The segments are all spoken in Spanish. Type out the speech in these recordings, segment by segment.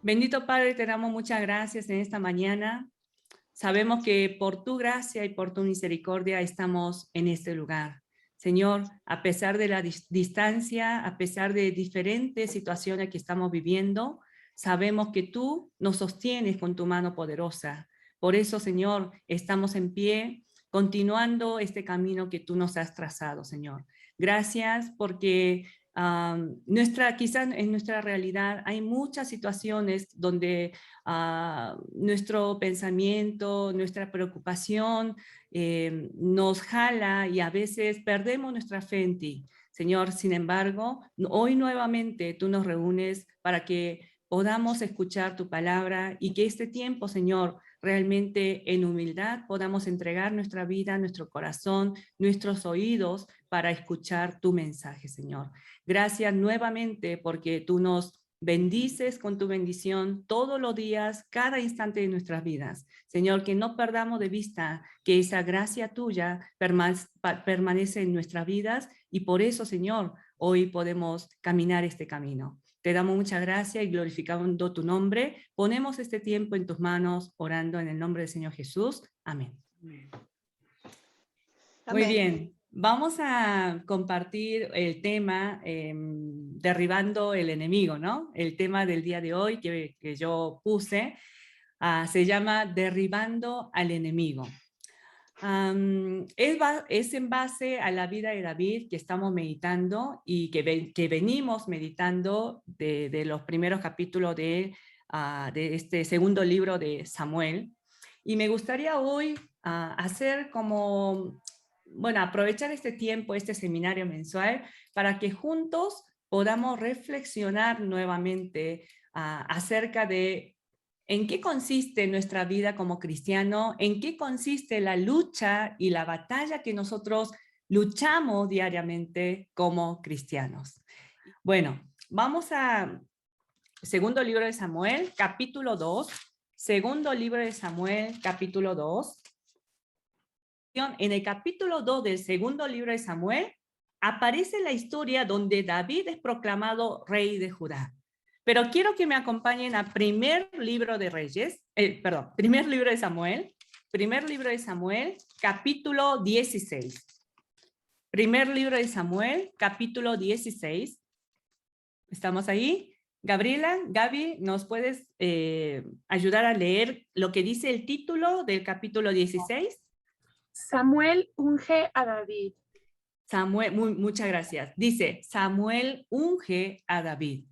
Bendito Padre, te damos muchas gracias en esta mañana. Sabemos que por tu gracia y por tu misericordia estamos en este lugar. Señor, a pesar de la distancia, a pesar de diferentes situaciones que estamos viviendo, sabemos que tú nos sostienes con tu mano poderosa. Por eso, Señor, estamos en pie, continuando este camino que tú nos has trazado, Señor. Gracias porque quizás en nuestra realidad hay muchas situaciones donde nuestro pensamiento, nuestra preocupación nos jala y a veces perdemos nuestra fe en ti. Señor, sin embargo, hoy nuevamente tú nos reúnes para que podamos escuchar tu palabra y que este tiempo, Señor, realmente en humildad podamos entregar nuestra vida, nuestro corazón, nuestros oídos para escuchar tu mensaje, Señor. Gracias nuevamente porque tú nos bendices con tu bendición todos los días, cada instante de nuestras vidas. Señor, que no perdamos de vista que esa gracia tuya permanece en nuestras vidas y por eso, Señor, hoy podemos caminar este camino. Te damos muchas gracias y glorificando tu nombre. Ponemos este tiempo en tus manos, orando en el nombre del Señor Jesús. Amén. Muy Amén. bien, vamos a compartir el tema derribando el enemigo, ¿no? El tema del día de hoy que yo puse se llama derribando al enemigo. Es en base a la vida de David que estamos meditando y que venimos meditando de los primeros capítulos de este segundo libro de Samuel. Y me gustaría hoy hacer como, bueno, aprovechar este tiempo, este seminario mensual, para que juntos podamos reflexionar nuevamente acerca de ¿en qué consiste nuestra vida como cristiano? ¿En qué consiste la lucha y la batalla que nosotros luchamos diariamente como cristianos? Bueno, vamos a segundo libro de Samuel, capítulo 2. Segundo libro de Samuel, capítulo 2. En el capítulo 2 del segundo libro de Samuel aparece la historia donde David es proclamado rey de Judá. Pero quiero que me acompañen a primer libro de Reyes, primer libro de Samuel, capítulo 16. Primer libro de Samuel, capítulo 16. ¿Estamos ahí? Gabriela, Gaby, ¿nos puedes ayudar a leer lo que dice el título del capítulo 16? Samuel unge a David. Samuel, muchas gracias. Dice, Samuel unge a David.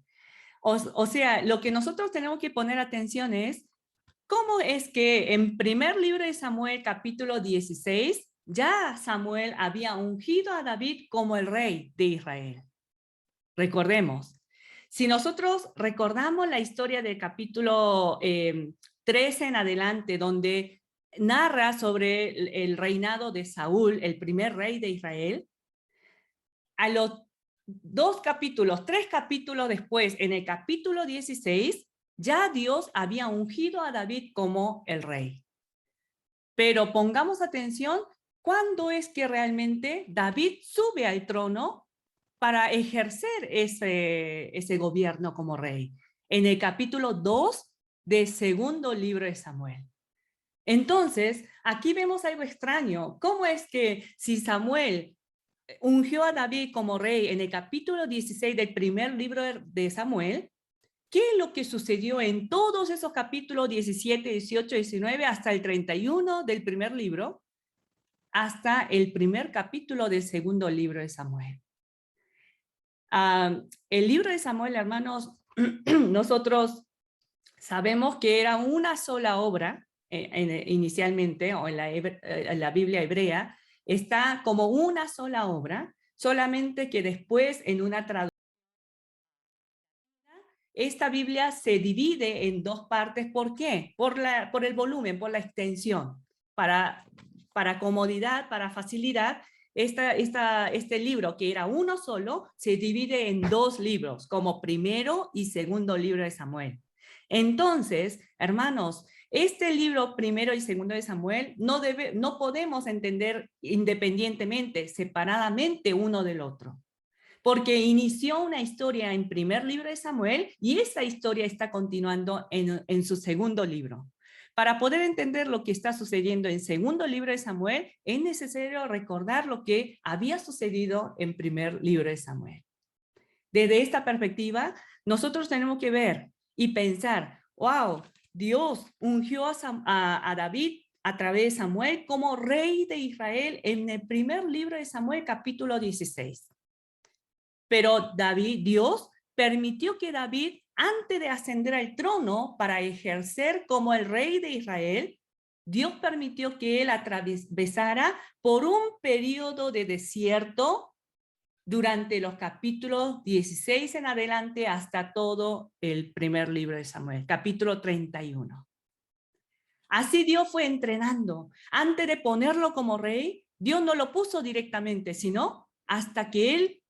O sea, lo que nosotros tenemos que poner atención es cómo es que en primer libro de Samuel, capítulo 16, ya Samuel había ungido a David como el rey de Israel. Recordemos, si nosotros recordamos la historia del capítulo 13 en adelante, donde narra sobre el reinado de Saúl, el primer rey de Israel, a los 3 capítulos después, en el capítulo 16, ya Dios había ungido a David como el rey. Pero pongamos atención, ¿cuándo es que realmente David sube al trono para ejercer ese gobierno como rey? En el capítulo 2 del segundo libro de Samuel. Entonces, aquí vemos algo extraño. ¿Cómo es que si Samuel ungió a David como rey en el capítulo 16 del primer libro de Samuel, ¿qué es lo que sucedió en todos esos capítulos 17, 18, 19 hasta el 31 del primer libro, hasta el primer capítulo del segundo libro de Samuel? El libro de Samuel, hermanos, nosotros sabemos que era una sola obra inicialmente, o en la Biblia hebrea, está como una sola obra, solamente que después en una traducción, esta Biblia se divide en dos partes. ¿Por qué? Por el volumen, por la extensión. Para comodidad, para facilidad, este libro, que era uno solo, se divide en dos libros, como primero y segundo libro de Samuel. Entonces, hermanos, este libro primero y segundo de Samuel no podemos entender independientemente, separadamente uno del otro. porque inició una historia en primer libro de Samuel y esa historia está continuando en su segundo libro. Para poder entender lo que está sucediendo en segundo libro de Samuel, es necesario recordar lo que había sucedido en primer libro de Samuel. Desde esta perspectiva, nosotros tenemos que ver y pensar, wow, Dios ungió a David a través de Samuel como rey de Israel en el primer libro de Samuel, capítulo 16. Pero Dios permitió que David, antes de ascender al trono para ejercer como el rey de Israel, Dios permitió que él atravesara por un periodo de desierto durante los capítulos 16 en adelante hasta todo el primer libro de Samuel, capítulo 31. Así Dios fue entrenando. Antes de ponerlo como rey, Dios no lo puso directamente, sino hasta que él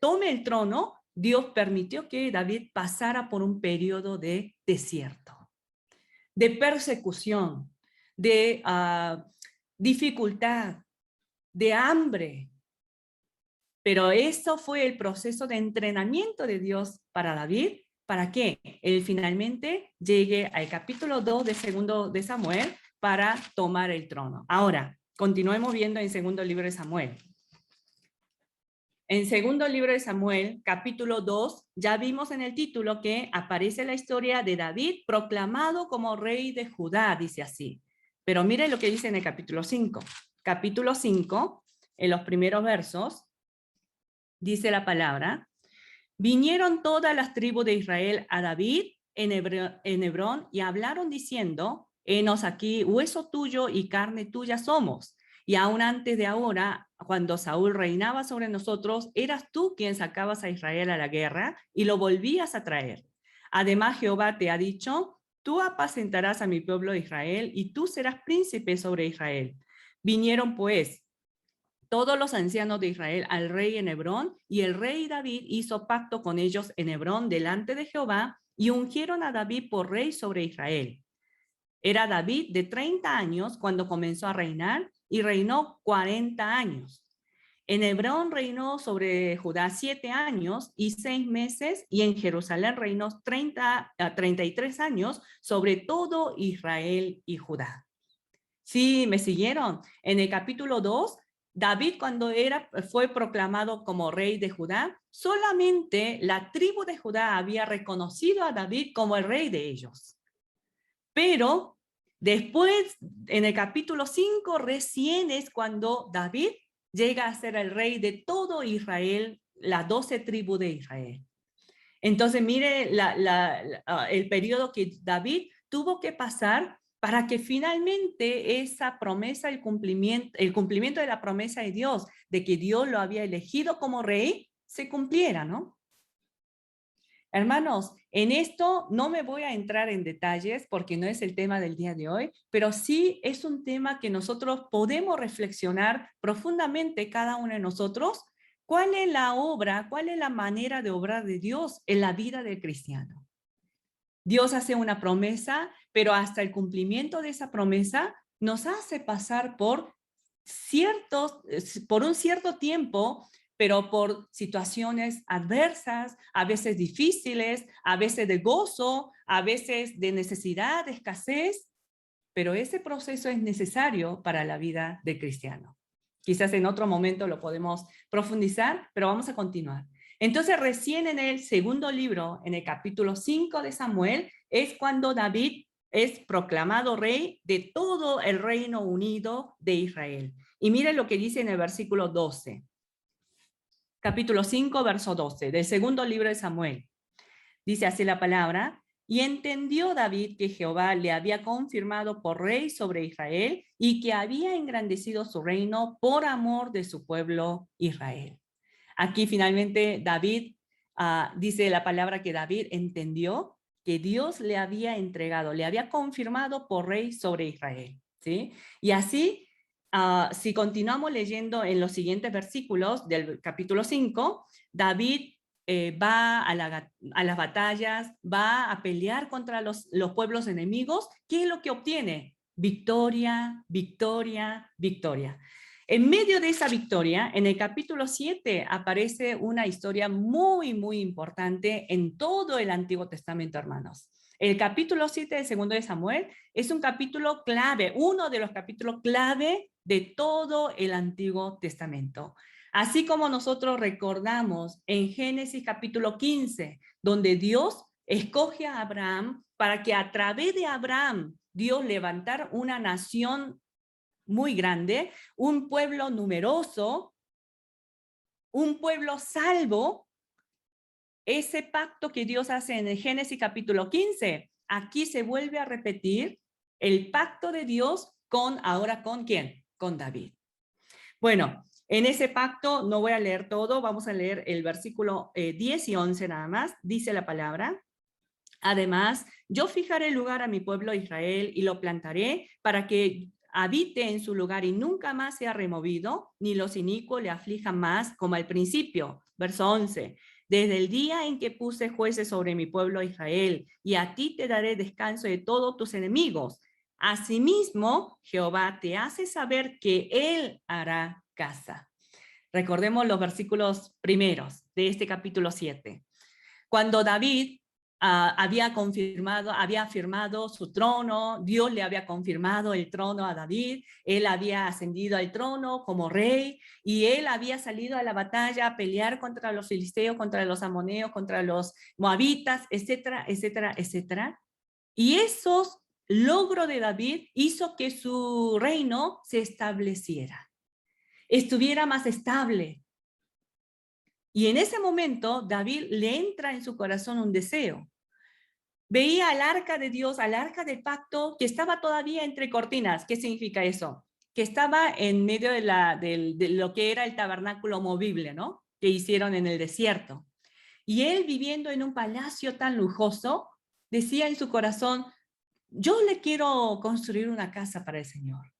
tome el trono, Dios permitió que David pasara por un periodo de desierto, de persecución, de dificultad, de hambre. Pero eso fue el proceso de entrenamiento de Dios para David, para que él finalmente llegue al capítulo 2 de segundo de Samuel para tomar el trono. Ahora, continuemos viendo en segundo libro de Samuel. En segundo libro de Samuel, capítulo 2, ya vimos en el título que aparece la historia de David proclamado como rey de Judá, dice así. Pero mire lo que dice en el capítulo 5. Capítulo 5, en los primeros versos, dice la palabra: vinieron todas las tribus de Israel a David en Hebrón y hablaron diciendo: henos aquí, hueso tuyo y carne tuya somos. Y aún antes de ahora, cuando Saúl reinaba sobre nosotros, eras tú quien sacabas a Israel a la guerra y lo volvías a traer. Además, Jehová te ha dicho: tú apacentarás a mi pueblo Israel y tú serás príncipe sobre Israel. Vinieron pues todos los ancianos de Israel al rey en Hebrón, y el rey David hizo pacto con ellos en Hebrón delante de Jehová, y ungieron a David por rey sobre Israel. Era David de 30 años cuando comenzó a reinar, y reinó 40 años. En Hebrón reinó sobre Judá 7 años y 6 meses, y en Jerusalén reinó 33 años sobre todo Israel y Judá. Sí, ¿me siguieron? En el capítulo 2, David, cuando fue proclamado como rey de Judá, solamente la tribu de Judá había reconocido a David como el rey de ellos. Pero después, en el capítulo 5, recién es cuando David llega a ser el rey de todo Israel, las 12 tribus de Israel. Entonces, mire el periodo que David tuvo que pasar para que finalmente esa promesa, el cumplimiento de la promesa de Dios, de que Dios lo había elegido como rey, se cumpliera, ¿no? Hermanos, en esto no me voy a entrar en detalles porque no es el tema del día de hoy, pero sí es un tema que nosotros podemos reflexionar profundamente cada uno de nosotros. ¿Cuál es la obra, cuál es la manera de obrar de Dios en la vida del cristiano? Dios hace una promesa, pero hasta el cumplimiento de esa promesa nos hace pasar por un cierto tiempo, pero por situaciones adversas, a veces difíciles, a veces de gozo, a veces de necesidad, de escasez, pero ese proceso es necesario para la vida del cristiano. Quizás en otro momento lo podemos profundizar, pero vamos a continuar. Entonces, recién en el segundo libro, en el capítulo 5 de Samuel, es cuando David es proclamado rey de todo el Reino Unido de Israel. Y miren lo que dice en el versículo 12. Capítulo 5, verso 12, del segundo libro de Samuel. Dice así la palabra: y entendió David que Jehová le había confirmado por rey sobre Israel y que había engrandecido su reino por amor de su pueblo Israel. Aquí finalmente David, dice la palabra que David entendió que Dios le había entregado, le había confirmado por rey sobre Israel, ¿sí? Y así, si continuamos leyendo en los siguientes versículos del capítulo 5, David va a las batallas, va a pelear contra los pueblos enemigos. ¿Qué es lo que obtiene? Victoria, victoria, victoria. En medio de esa victoria, en el capítulo 7 aparece una historia muy, muy importante en todo el Antiguo Testamento, hermanos. El capítulo 7 del segundo de Samuel es un capítulo clave, uno de los capítulos clave de todo el Antiguo Testamento. Así como nosotros recordamos en Génesis capítulo 15, donde Dios escoge a Abraham para que a través de Abraham Dios levantara una nación muy grande, un pueblo numeroso, un pueblo salvo. Ese pacto que Dios hace en el Génesis capítulo 15, aquí se vuelve a repetir el pacto de Dios ahora con ¿quién? Con David. Bueno, en ese pacto no voy a leer todo, vamos a leer el versículo 10 y 11 nada más, dice la palabra. Además, yo fijaré lugar a mi pueblo Israel y lo plantaré para que habite en su lugar y nunca más sea removido, ni los inicuos le aflijan más como al principio. Verso 11. Desde el día en que puse jueces sobre mi pueblo Israel, y a ti te daré descanso de todos tus enemigos. Asimismo, Jehová te hace saber que él hará casa. Recordemos los versículos primeros de este capítulo 7. Cuando David había firmado su trono, Dios le había confirmado el trono a David, él había ascendido al trono como rey y él había salido a la batalla a pelear contra los filisteos, contra los amoneos, contra los moabitas, etcétera, etcétera, etcétera. Y esos logros de David hizo que su reino se estableciera, estuviera más estable. Y en ese momento David le entra en su corazón un deseo. Veía al arca de Dios, al arca del pacto, que estaba todavía entre cortinas. ¿Qué significa eso? Que estaba en medio de lo que era el tabernáculo movible, ¿no? Que hicieron en el desierto. Y él, viviendo en un palacio tan lujoso, decía en su corazón, yo le quiero construir una casa para el Señor.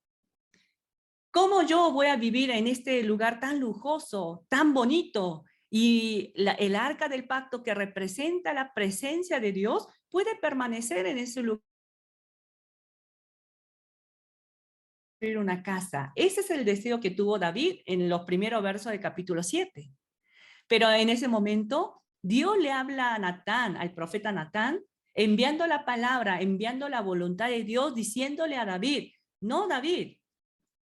¿Cómo yo voy a vivir en este lugar tan lujoso, tan bonito? Y el arca del pacto, que representa la presencia de Dios, puede permanecer en ese lugar, una casa. Ese es el deseo que tuvo David en los primeros versos del capítulo 7. Pero en ese momento, Dios le habla a Natán, al profeta Natán, enviando la palabra, enviando la voluntad de Dios, diciéndole a David, no, David,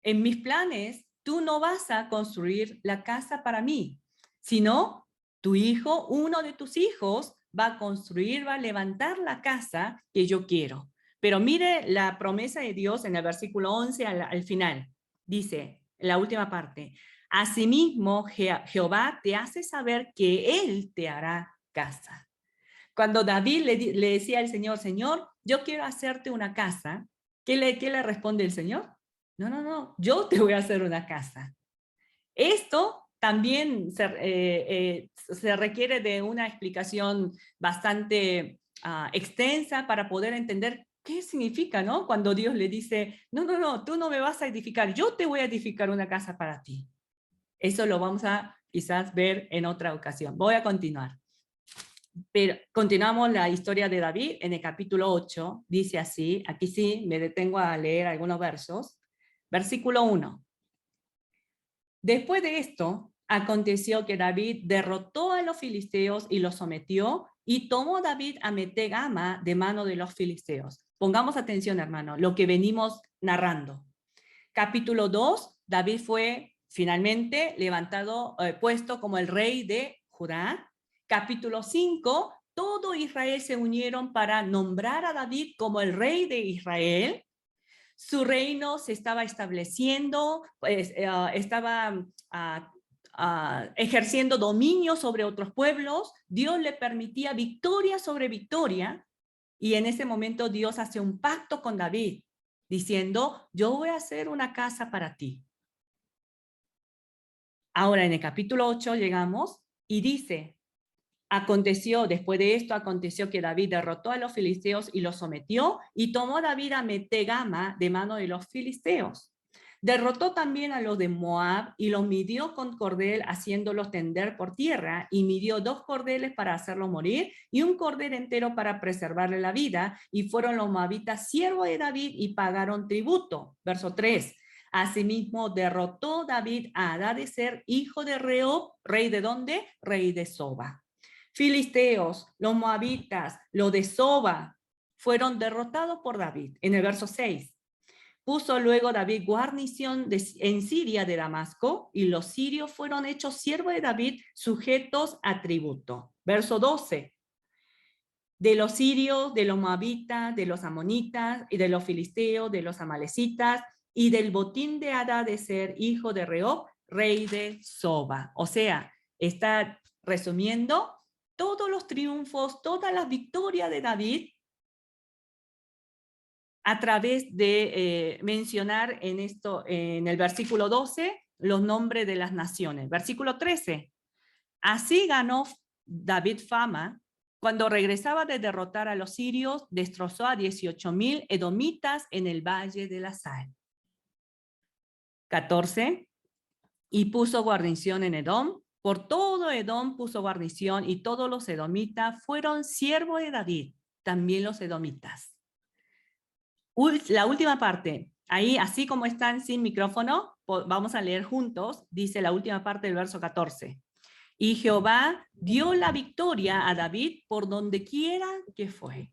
en mis planes, tú no vas a construir la casa para mí, sino tu hijo, uno de tus hijos, va a construir, va a levantar la casa que yo quiero. Pero mire la promesa de Dios en el versículo 11 al final. Dice, en la última parte, asimismo Jehová te hace saber que él te hará casa. Cuando David le decía al Señor, Señor, yo quiero hacerte una casa, ¿qué le responde el Señor? No, no, no, yo te voy a hacer una casa. Esto también se requiere de una explicación bastante extensa para poder entender qué significa, ¿no? Cuando Dios le dice, no, no, no, tú no me vas a edificar, yo te voy a edificar una casa para ti. Eso lo vamos a quizás ver en otra ocasión. Voy a continuar. Pero continuamos la historia de David en el capítulo 8, dice así, aquí sí me detengo a leer algunos versos. Versículo 1. Después de esto, aconteció que David derrotó a los filisteos y los sometió, y tomó David a Metegama de mano de los filisteos. Pongamos atención, hermano, lo que venimos narrando. Capítulo 2, David fue finalmente levantado, puesto como el rey de Judá. Capítulo 5, todo Israel se unieron para nombrar a David como el rey de Israel. Su reino se estaba estableciendo, pues, estaba ejerciendo dominio sobre otros pueblos. Dios le permitía victoria sobre victoria, y en ese momento Dios hace un pacto con David, diciendo, yo voy a hacer una casa para ti. Ahora en el capítulo 8 llegamos y dice, después de esto, aconteció que David derrotó a los filisteos y los sometió, y tomó David a Metegama de mano de los filisteos. Derrotó también a los de Moab y los midió con cordel, haciéndolos tender por tierra, y midió 2 cordeles para hacerlos morir y un cordel entero para preservarle la vida, y fueron los moabitas siervos de David y pagaron tributo. Verso 3. Asimismo, derrotó David a Hadadezer, hijo de Rehob, rey de ¿dónde? Rey de Soba. Filisteos, los moabitas, los de Soba, fueron derrotados por David. En el verso 6. Puso luego David guarnición en Siria de Damasco, y los sirios fueron hechos siervos de David, sujetos a tributo. Verso 12. De los sirios, de los moabitas, de los amonitas, y de los filisteos, de los amalecitas, y del botín de Hadadezer, hijo de Rehob, rey de Soba. O sea, está resumiendo todos los triunfos, todas las victorias de David, a través de mencionar en el versículo 12, los nombres de las naciones. Versículo 13. Así ganó David fama. Cuando regresaba de derrotar a los sirios, destrozó a 18,000 edomitas en el Valle de la Sal. 14. Y puso guarnición en Edom. Por todo Edom puso guarnición, y todos los edomitas fueron siervos de David, también los edomitas. La última parte, ahí así como están sin micrófono, vamos a leer juntos, dice la última parte del verso 14. Y Jehová dio la victoria a David por donde quiera que fue.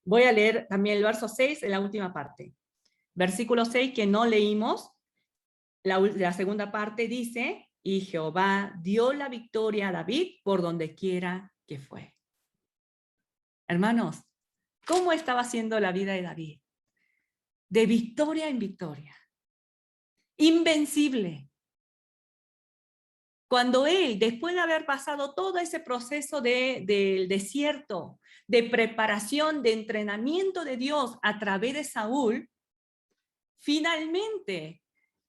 Voy a leer también el verso 6 en la última parte. Versículo 6 que no leímos, la segunda parte dice, y Jehová dio la victoria a David por donde quiera que fue. Hermanos, ¿cómo estaba siendo la vida de David? De victoria en victoria. Invencible. Cuando él, después de haber pasado todo ese proceso del desierto, de preparación, de entrenamiento de Dios a través de Saúl, finalmente,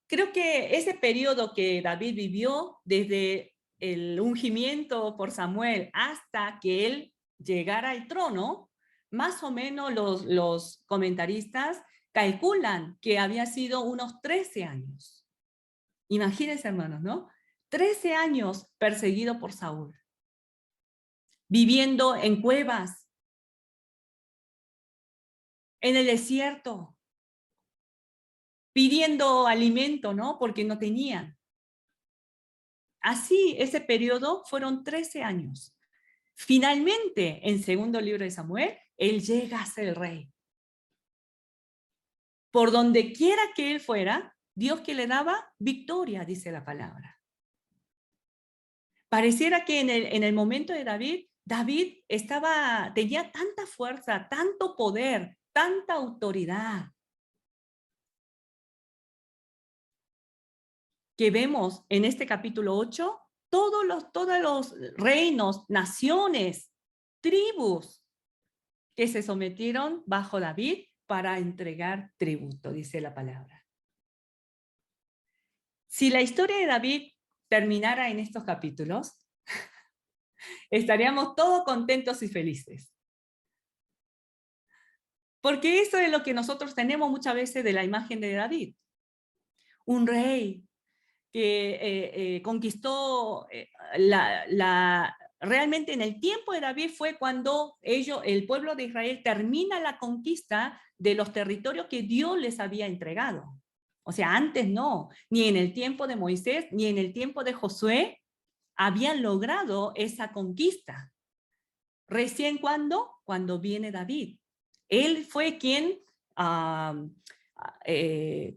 creo que ese periodo que David vivió, desde el ungimiento por Samuel hasta que él llegara al trono, más o menos los comentaristas calculan que había sido unos 13 años. Imagínense, hermanos, ¿no? 13 años perseguido por Saúl, viviendo en cuevas, en el desierto, pidiendo alimento, ¿no? Porque no tenían. Así, ese periodo fueron 13 años. Finalmente, en segundo libro de Samuel, él llega a ser el rey. Por donde quiera que él fuera, Dios que le daba victoria, dice la palabra. Pareciera que en el momento de David tenía tanta fuerza, tanto poder, tanta autoridad, que vemos en este capítulo 8, todos los reinos, naciones, tribus que se sometieron bajo David para entregar tributo, dice la palabra. Si la historia de David terminara en estos capítulos, estaríamos todos contentos y felices. Porque eso es lo que nosotros tenemos muchas veces de la imagen de David. Un rey que conquistó realmente en el tiempo de David fue cuando el pueblo de Israel termina la conquista de los territorios que Dios les había entregado. O sea, antes no, ni en el tiempo de Moisés, ni en el tiempo de Josué, habían logrado esa conquista. Recién cuando viene David. Él fue quien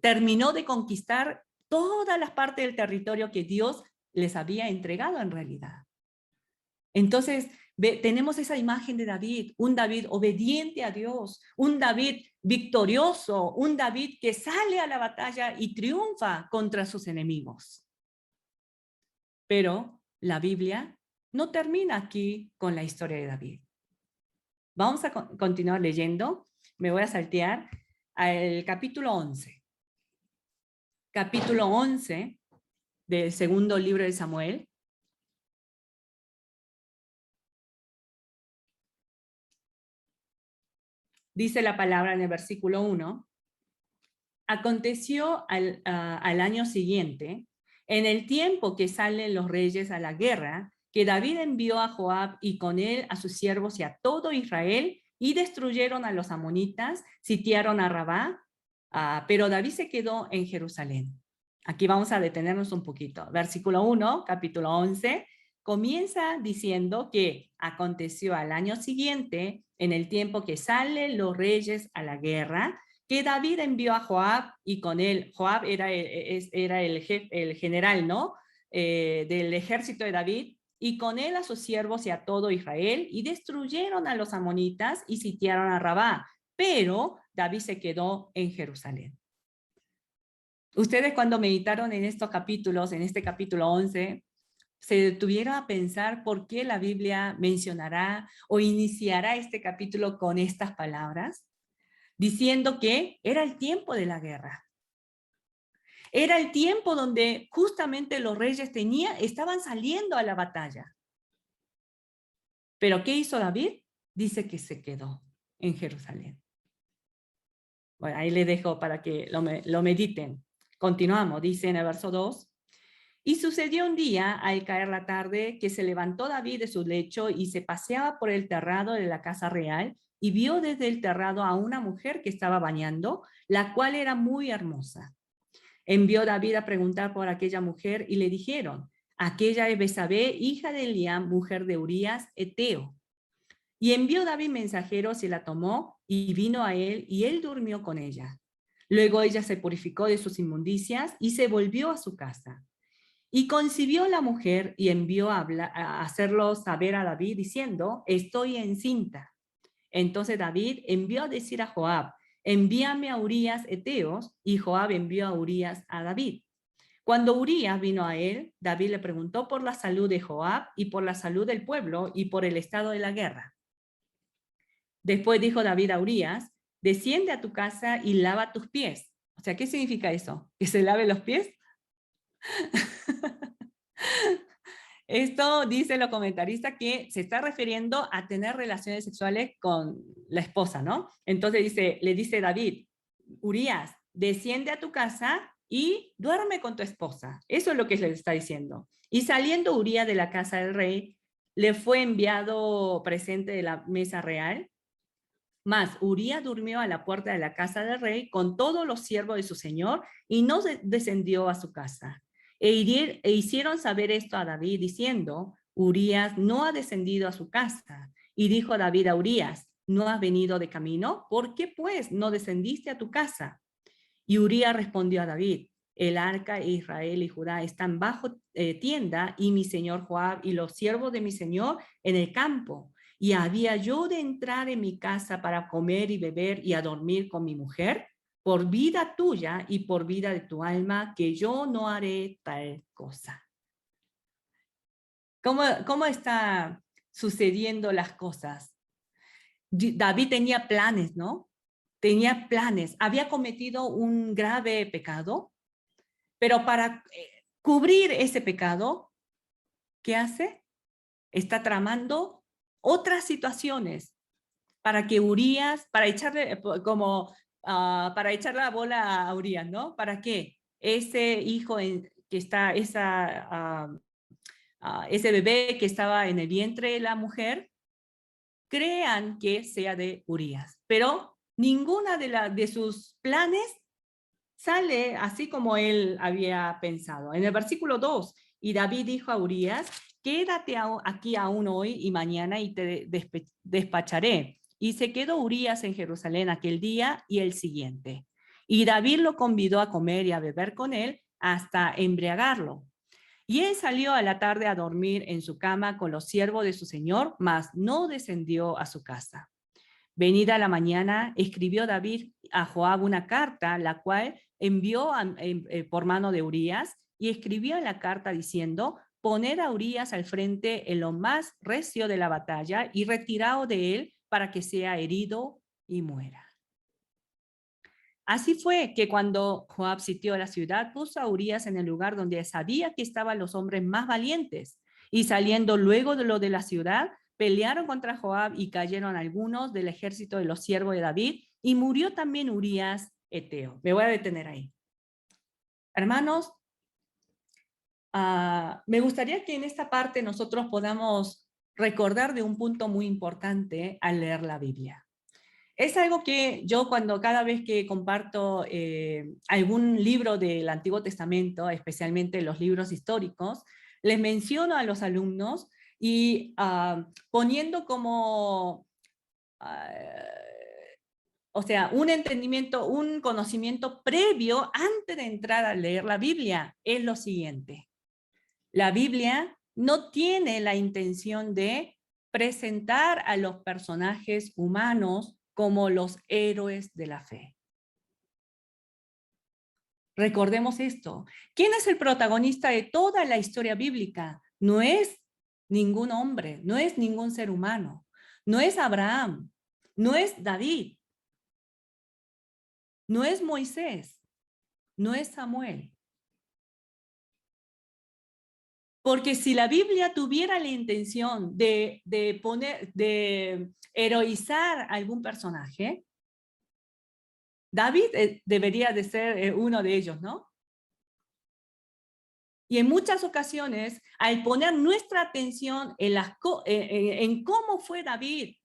terminó de conquistar todas las partes del territorio que Dios les había entregado en realidad. Entonces, tenemos esa imagen de David, un David obediente a Dios, un David victorioso, un David que sale a la batalla y triunfa contra sus enemigos. Pero la Biblia no termina aquí con la historia de David. Vamos a continuar leyendo. Me voy a saltear al capítulo 11. Capítulo 11 del segundo libro de Samuel. Dice la palabra en el versículo 1. Aconteció al año siguiente, en el tiempo que salen los reyes a la guerra, que David envió a Joab y con él a sus siervos y a todo Israel, y destruyeron a los amonitas, sitiaron a Rabá, pero David se quedó en Jerusalén. Aquí vamos a detenernos un poquito. Versículo 1, capítulo 11, comienza diciendo que aconteció al año siguiente, en el tiempo que salen los reyes a la guerra, que David envió a Joab y con él, Joab era el general, ¿no? Del ejército de David, y con él a sus siervos y a todo Israel, y destruyeron a los amonitas y sitiaron a Rabá, pero David se quedó en Jerusalén. Ustedes cuando meditaron en estos capítulos, en este capítulo 11, se detuvieron a pensar por qué la Biblia mencionará o iniciará este capítulo con estas palabras, diciendo que era el tiempo de la guerra. Era el tiempo donde justamente los reyes estaban saliendo a la batalla. Pero ¿qué hizo David? Dice que se quedó en Jerusalén. Bueno, ahí le dejo para que lo mediten. Continuamos, dice en el verso 2. Y sucedió un día, al caer la tarde, que se levantó David de su lecho y se paseaba por el terrado de la casa real y vio desde el terrado a una mujer que estaba bañando, la cual era muy hermosa. Envió David a preguntar por aquella mujer y le dijeron, aquella es Betsabé, hija de Eliam, mujer de Urías, Eteo. Y envió David mensajeros y la tomó y vino a él y él durmió con ella. Luego ella se purificó de sus inmundicias y se volvió a su casa. Y concibió la mujer y envió a hacerlo saber a David diciendo, estoy encinta. Entonces David envió a decir a Joab, envíame a Urías Eteos, y Joab envió a Urías a David. Cuando Urías vino a él, David le preguntó por la salud de Joab y por la salud del pueblo y por el estado de la guerra. Después dijo David a Urías, desciende a tu casa y lava tus pies. O sea, ¿qué significa eso? ¿Que se lave los pies? Esto dice los comentaristas que se está refiriendo a tener relaciones sexuales con la esposa, ¿no? Entonces le dice David, Urías, desciende a tu casa y duerme con tu esposa. Eso es lo que le está diciendo. Y saliendo Urías de la casa del rey, le fue enviado presente de la mesa real. Mas Urías durmió a la puerta de la casa del rey con todos los siervos de su señor y no descendió a su casa. E hicieron saber esto a David diciendo, Urías no ha descendido a su casa. Y dijo David a Urías, ¿no has venido de camino? ¿Por qué pues no descendiste a tu casa? Y Urías respondió a David, el arca de Israel y Judá están bajo tienda y mi señor Joab y los siervos de mi señor en el campo. ¿Y había yo de entrar en mi casa para comer y beber y a dormir con mi mujer? Por vida tuya y por vida de tu alma, que yo no haré tal cosa. ¿Cómo está sucediendo las cosas? David tenía planes, ¿no? Tenía planes. Había cometido un grave pecado, pero para cubrir ese pecado, ¿qué hace? Está tramando otras situaciones para que Urías, para echarle para echar la bola a Urías, ¿no? ¿Para qué? Ese hijo que está, ese bebé que estaba en el vientre de la mujer, crean que sea de Urías, pero ninguna de sus planes sale así como él había pensado. En el versículo 2, y David dijo a Urías, quédate aquí aún hoy y mañana y te despacharé. Y se quedó Urías en Jerusalén aquel día y el siguiente. Y David lo convidó a comer y a beber con él hasta embriagarlo. Y él salió a la tarde a dormir en su cama con los siervos de su señor, mas no descendió a su casa. Venida la mañana, escribió David a Joab una carta, la cual envió por mano de Urías, y escribió en la carta diciendo, poned a Urías al frente en lo más recio de la batalla y retiraos de él para que sea herido y muera. Así fue que cuando Joab sitió la ciudad, puso a Urías en el lugar donde sabía que estaban los hombres más valientes. Y saliendo luego de lo de la ciudad, pelearon contra Joab y cayeron algunos del ejército de los siervos de David, y murió también Urías Eteo. Me voy a detener ahí. Hermanos, me gustaría que en esta parte nosotros podamos recordar de un punto muy importante al leer la Biblia. Es algo que yo cada vez que comparto algún libro del Antiguo Testamento, especialmente los libros históricos, les menciono a los alumnos y poniendo como, o sea, un entendimiento, un conocimiento previo antes de entrar a leer la Biblia, es lo siguiente. La Biblia no tiene la intención de presentar a los personajes humanos como los héroes de la fe. Recordemos esto. ¿Quién es el protagonista de toda la historia bíblica? No es ningún hombre, no es ningún ser humano, no es Abraham, no es David, no es Moisés, no es Samuel. Porque si la Biblia tuviera la intención de heroizar a algún personaje, David debería de ser uno de ellos, ¿no? Y en muchas ocasiones, al poner nuestra atención en cómo fue David,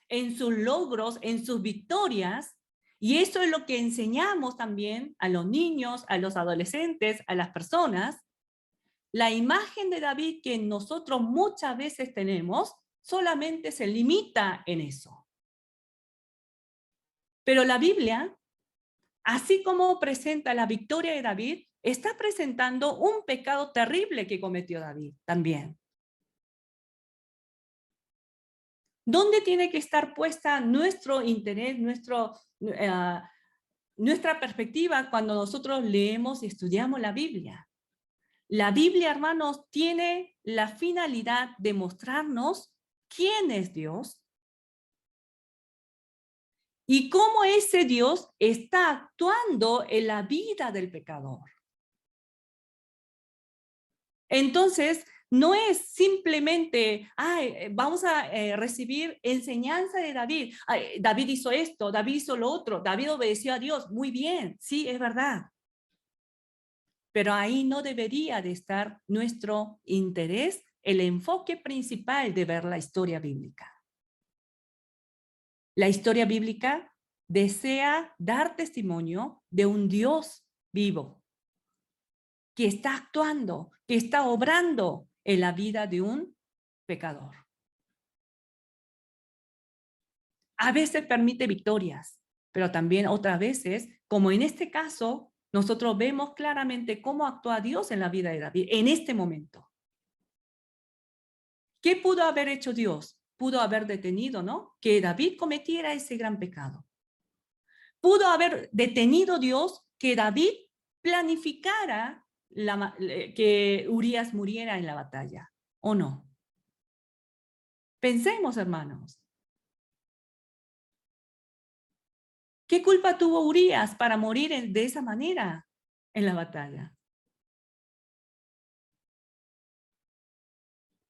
en sus logros, en sus victorias, y eso es lo que enseñamos también a los niños, a los adolescentes, a las personas, la imagen de David que nosotros muchas veces tenemos solamente se limita en eso. Pero la Biblia, así como presenta la victoria de David, está presentando un pecado terrible que cometió David también. ¿Dónde tiene que estar puesta nuestro interés, nuestra perspectiva cuando nosotros leemos y estudiamos la Biblia? La Biblia, hermanos, tiene la finalidad de mostrarnos quién es Dios y cómo ese Dios está actuando en la vida del pecador. Entonces, no es simplemente, vamos a recibir enseñanza de David. David hizo esto, David hizo lo otro, David obedeció a Dios. Muy bien, sí, es verdad. Pero ahí no debería de estar nuestro interés, el enfoque principal de ver la historia bíblica. La historia bíblica desea dar testimonio de un Dios vivo, que está actuando, que está obrando en la vida de un pecador. A veces permite victorias, pero también otras veces, como en este caso, nosotros vemos claramente cómo actúa Dios en la vida de David en este momento. ¿Qué pudo haber hecho Dios? Pudo haber detenido, ¿no? Que David cometiera ese gran pecado. Pudo haber detenido Dios que David planificara que Urías muriera en la batalla, ¿o no? Pensemos, hermanos. ¿Qué culpa tuvo Urías para morir de esa manera en la batalla?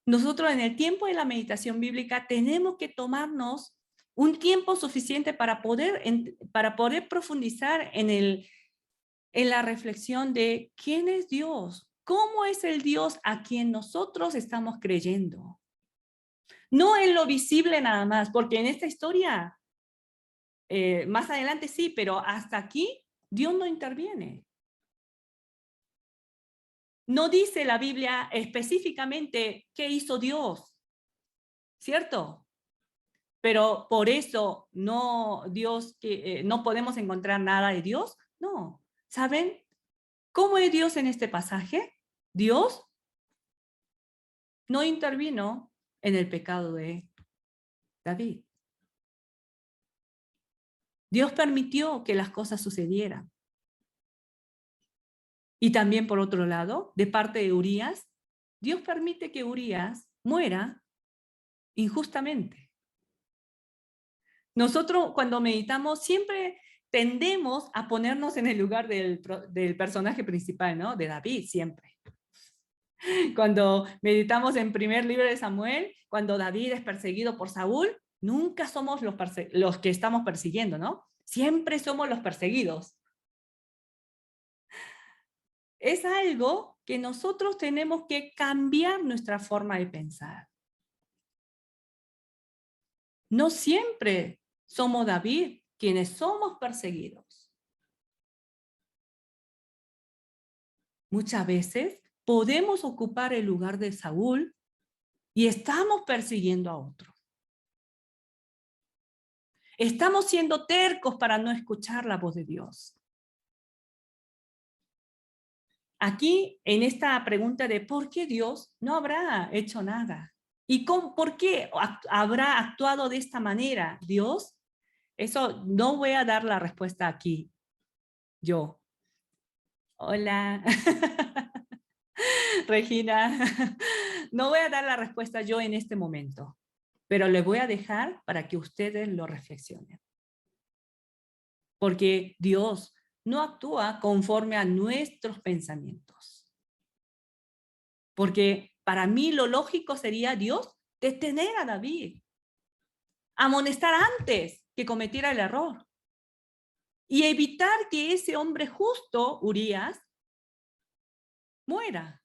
Nosotros en el tiempo de la meditación bíblica tenemos que tomarnos un tiempo suficiente para poder profundizar en la reflexión de quién es Dios, cómo es el Dios a quien nosotros estamos creyendo. No en lo visible nada más, porque en esta historia, más adelante sí, pero hasta aquí Dios no interviene. No dice la Biblia específicamente qué hizo Dios, ¿cierto? Pero por eso no podemos encontrar nada de Dios. No. ¿Saben cómo es Dios en este pasaje? Dios no intervino en el pecado de David. Dios permitió que las cosas sucedieran. Y también, por otro lado, de parte de Urías, Dios permite que Urías muera injustamente. Nosotros cuando meditamos siempre tendemos a ponernos en el lugar del personaje principal, ¿no? De David, siempre. Cuando meditamos en primer libro de Samuel, cuando David es perseguido por Saúl, nunca somos los que estamos persiguiendo, ¿no? Siempre somos los perseguidos. Es algo que nosotros tenemos que cambiar nuestra forma de pensar. No siempre Somos David, quienes somos perseguidos. Muchas veces podemos ocupar el lugar de Saúl y estamos persiguiendo a otro. Estamos siendo tercos para no escuchar la voz de Dios. Aquí, en esta pregunta de ¿por qué Dios no habrá hecho nada? ¿Y por qué habrá actuado de esta manera Dios? Eso no voy a dar la respuesta aquí. Yo. Hola. Regina. No voy a dar la respuesta yo en este momento, pero le voy a dejar para que ustedes lo reflexionen. Porque Dios no actúa conforme a nuestros pensamientos. Porque para mí lo lógico sería Dios detener a David, amonestar antes que cometiera el error y evitar que ese hombre justo, Urías, muera.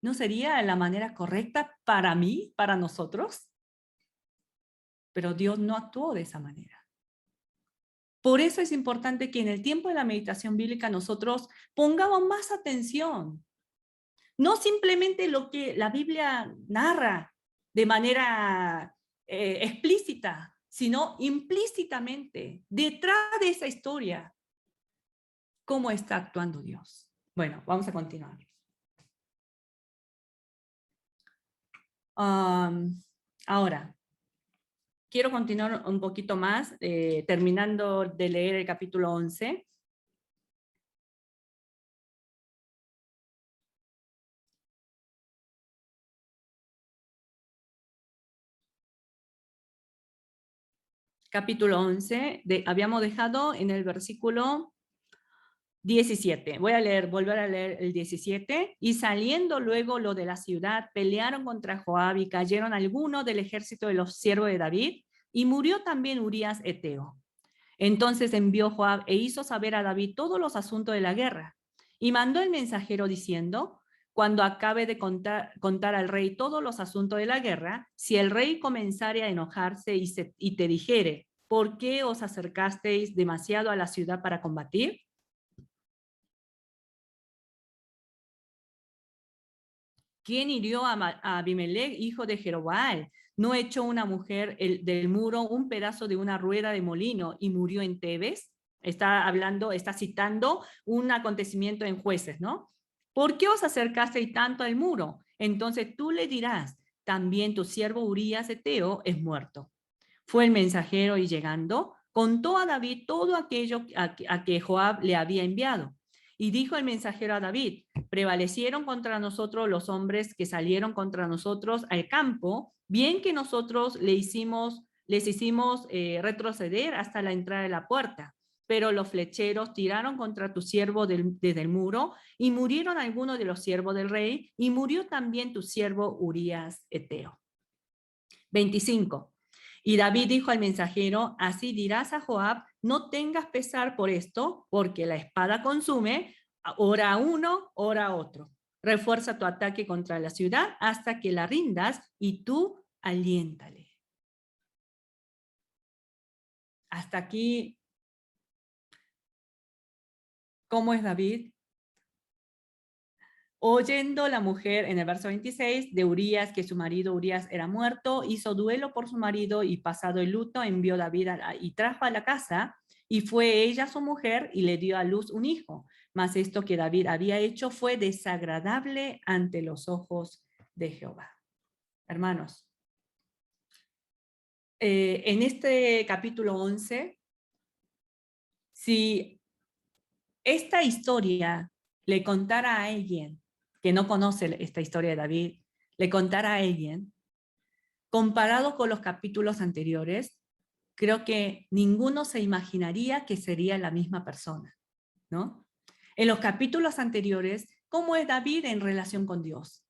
¿No sería la manera correcta para mí, para nosotros? Pero Dios no actuó de esa manera. Por eso es importante que en el tiempo de la meditación bíblica nosotros pongamos más atención. No simplemente lo que la Biblia narra de manera explícita, sino implícitamente, detrás de esa historia, cómo está actuando Dios. Bueno, vamos a continuar. Ahora, quiero continuar un poquito más, terminando de leer el capítulo 11. Capítulo 11, habíamos dejado en el versículo 17. Voy a volver a leer el 17. Y saliendo luego lo de la ciudad, pelearon contra Joab y cayeron algunos del ejército de los siervos de David, y murió también Urías Eteo. Entonces envió Joab e hizo saber a David todos los asuntos de la guerra, y mandó el mensajero diciendo: cuando acabe de contar al rey todos los asuntos de la guerra, si el rey comenzare a enojarse y te dijere: ¿por qué os acercasteis demasiado a la ciudad para combatir? ¿Quién hirió a Abimelech, hijo de Jerobbaal? ¿No echó una mujer del muro un pedazo de una rueda de molino y murió en Tebes? Está citando un acontecimiento en Jueces, ¿no? ¿Por qué os acercasteis tanto al muro? Entonces tú le dirás: también tu siervo Urías Eteo es muerto. Fue el mensajero y llegando, contó a David todo aquello a que Joab le había enviado. Y dijo el mensajero a David: prevalecieron contra nosotros los hombres que salieron contra nosotros al campo, bien que nosotros les hicimos retroceder hasta la entrada de la puerta. Pero los flecheros tiraron contra tu siervo desde el muro, y murieron algunos de los siervos del rey, y murió también tu siervo Urías Eteo. 25. Y David dijo al mensajero: así dirás a Joab: no tengas pesar por esto, porque la espada consume, ora a uno, ora a otro. Refuerza tu ataque contra la ciudad hasta que la rindas, y tú aliéntale. Hasta aquí, ¿cómo es David? Oyendo la mujer, en el verso 26, de Urías, que su marido Urías era muerto, hizo duelo por su marido, y pasado el luto envió David y trajo a la casa, y fue ella su mujer y le dio a luz un hijo. Mas esto que David había hecho fue desagradable ante los ojos de Jehová. Hermanos, en este capítulo 11, si esta historia le contara a alguien que no conoce esta historia de David, le contara a alguien, comparado con los capítulos anteriores, creo que ninguno se imaginaría que sería la misma persona, ¿no? En los capítulos anteriores, ¿cómo es David en relación con Dios?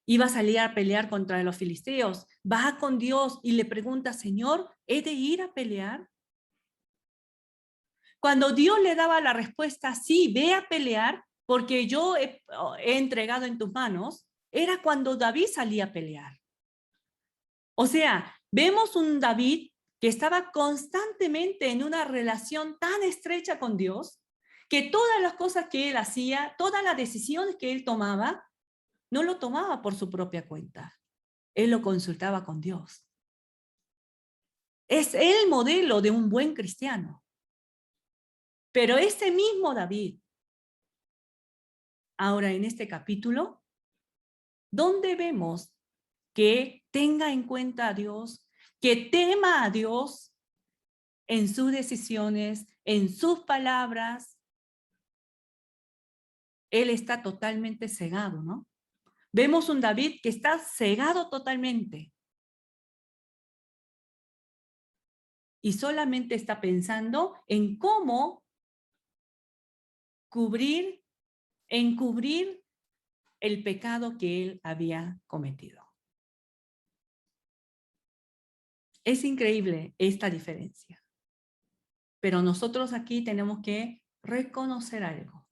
Iba a salir a pelear contra los filisteos, va con Dios y le pregunta: Señor, ¿he de ir a pelear? Cuando Dios le daba la respuesta: sí, ve a pelear, porque yo he entregado en tus manos, era cuando David salía a pelear. O sea, vemos un David que estaba constantemente en una relación tan estrecha con Dios, que todas las cosas que él hacía, todas las decisiones que él tomaba, no lo tomaba por su propia cuenta. Él lo consultaba con Dios. Es el modelo de un buen cristiano. Pero ese mismo David, ahora en este capítulo, donde vemos que tenga en cuenta a Dios, que tema a Dios en sus decisiones, en sus palabras, él está totalmente cegado, ¿no? Vemos un David que está cegado totalmente y solamente está pensando en cómo encubrir el pecado que él había cometido. Es increíble esta diferencia. Pero nosotros aquí tenemos que reconocer algo.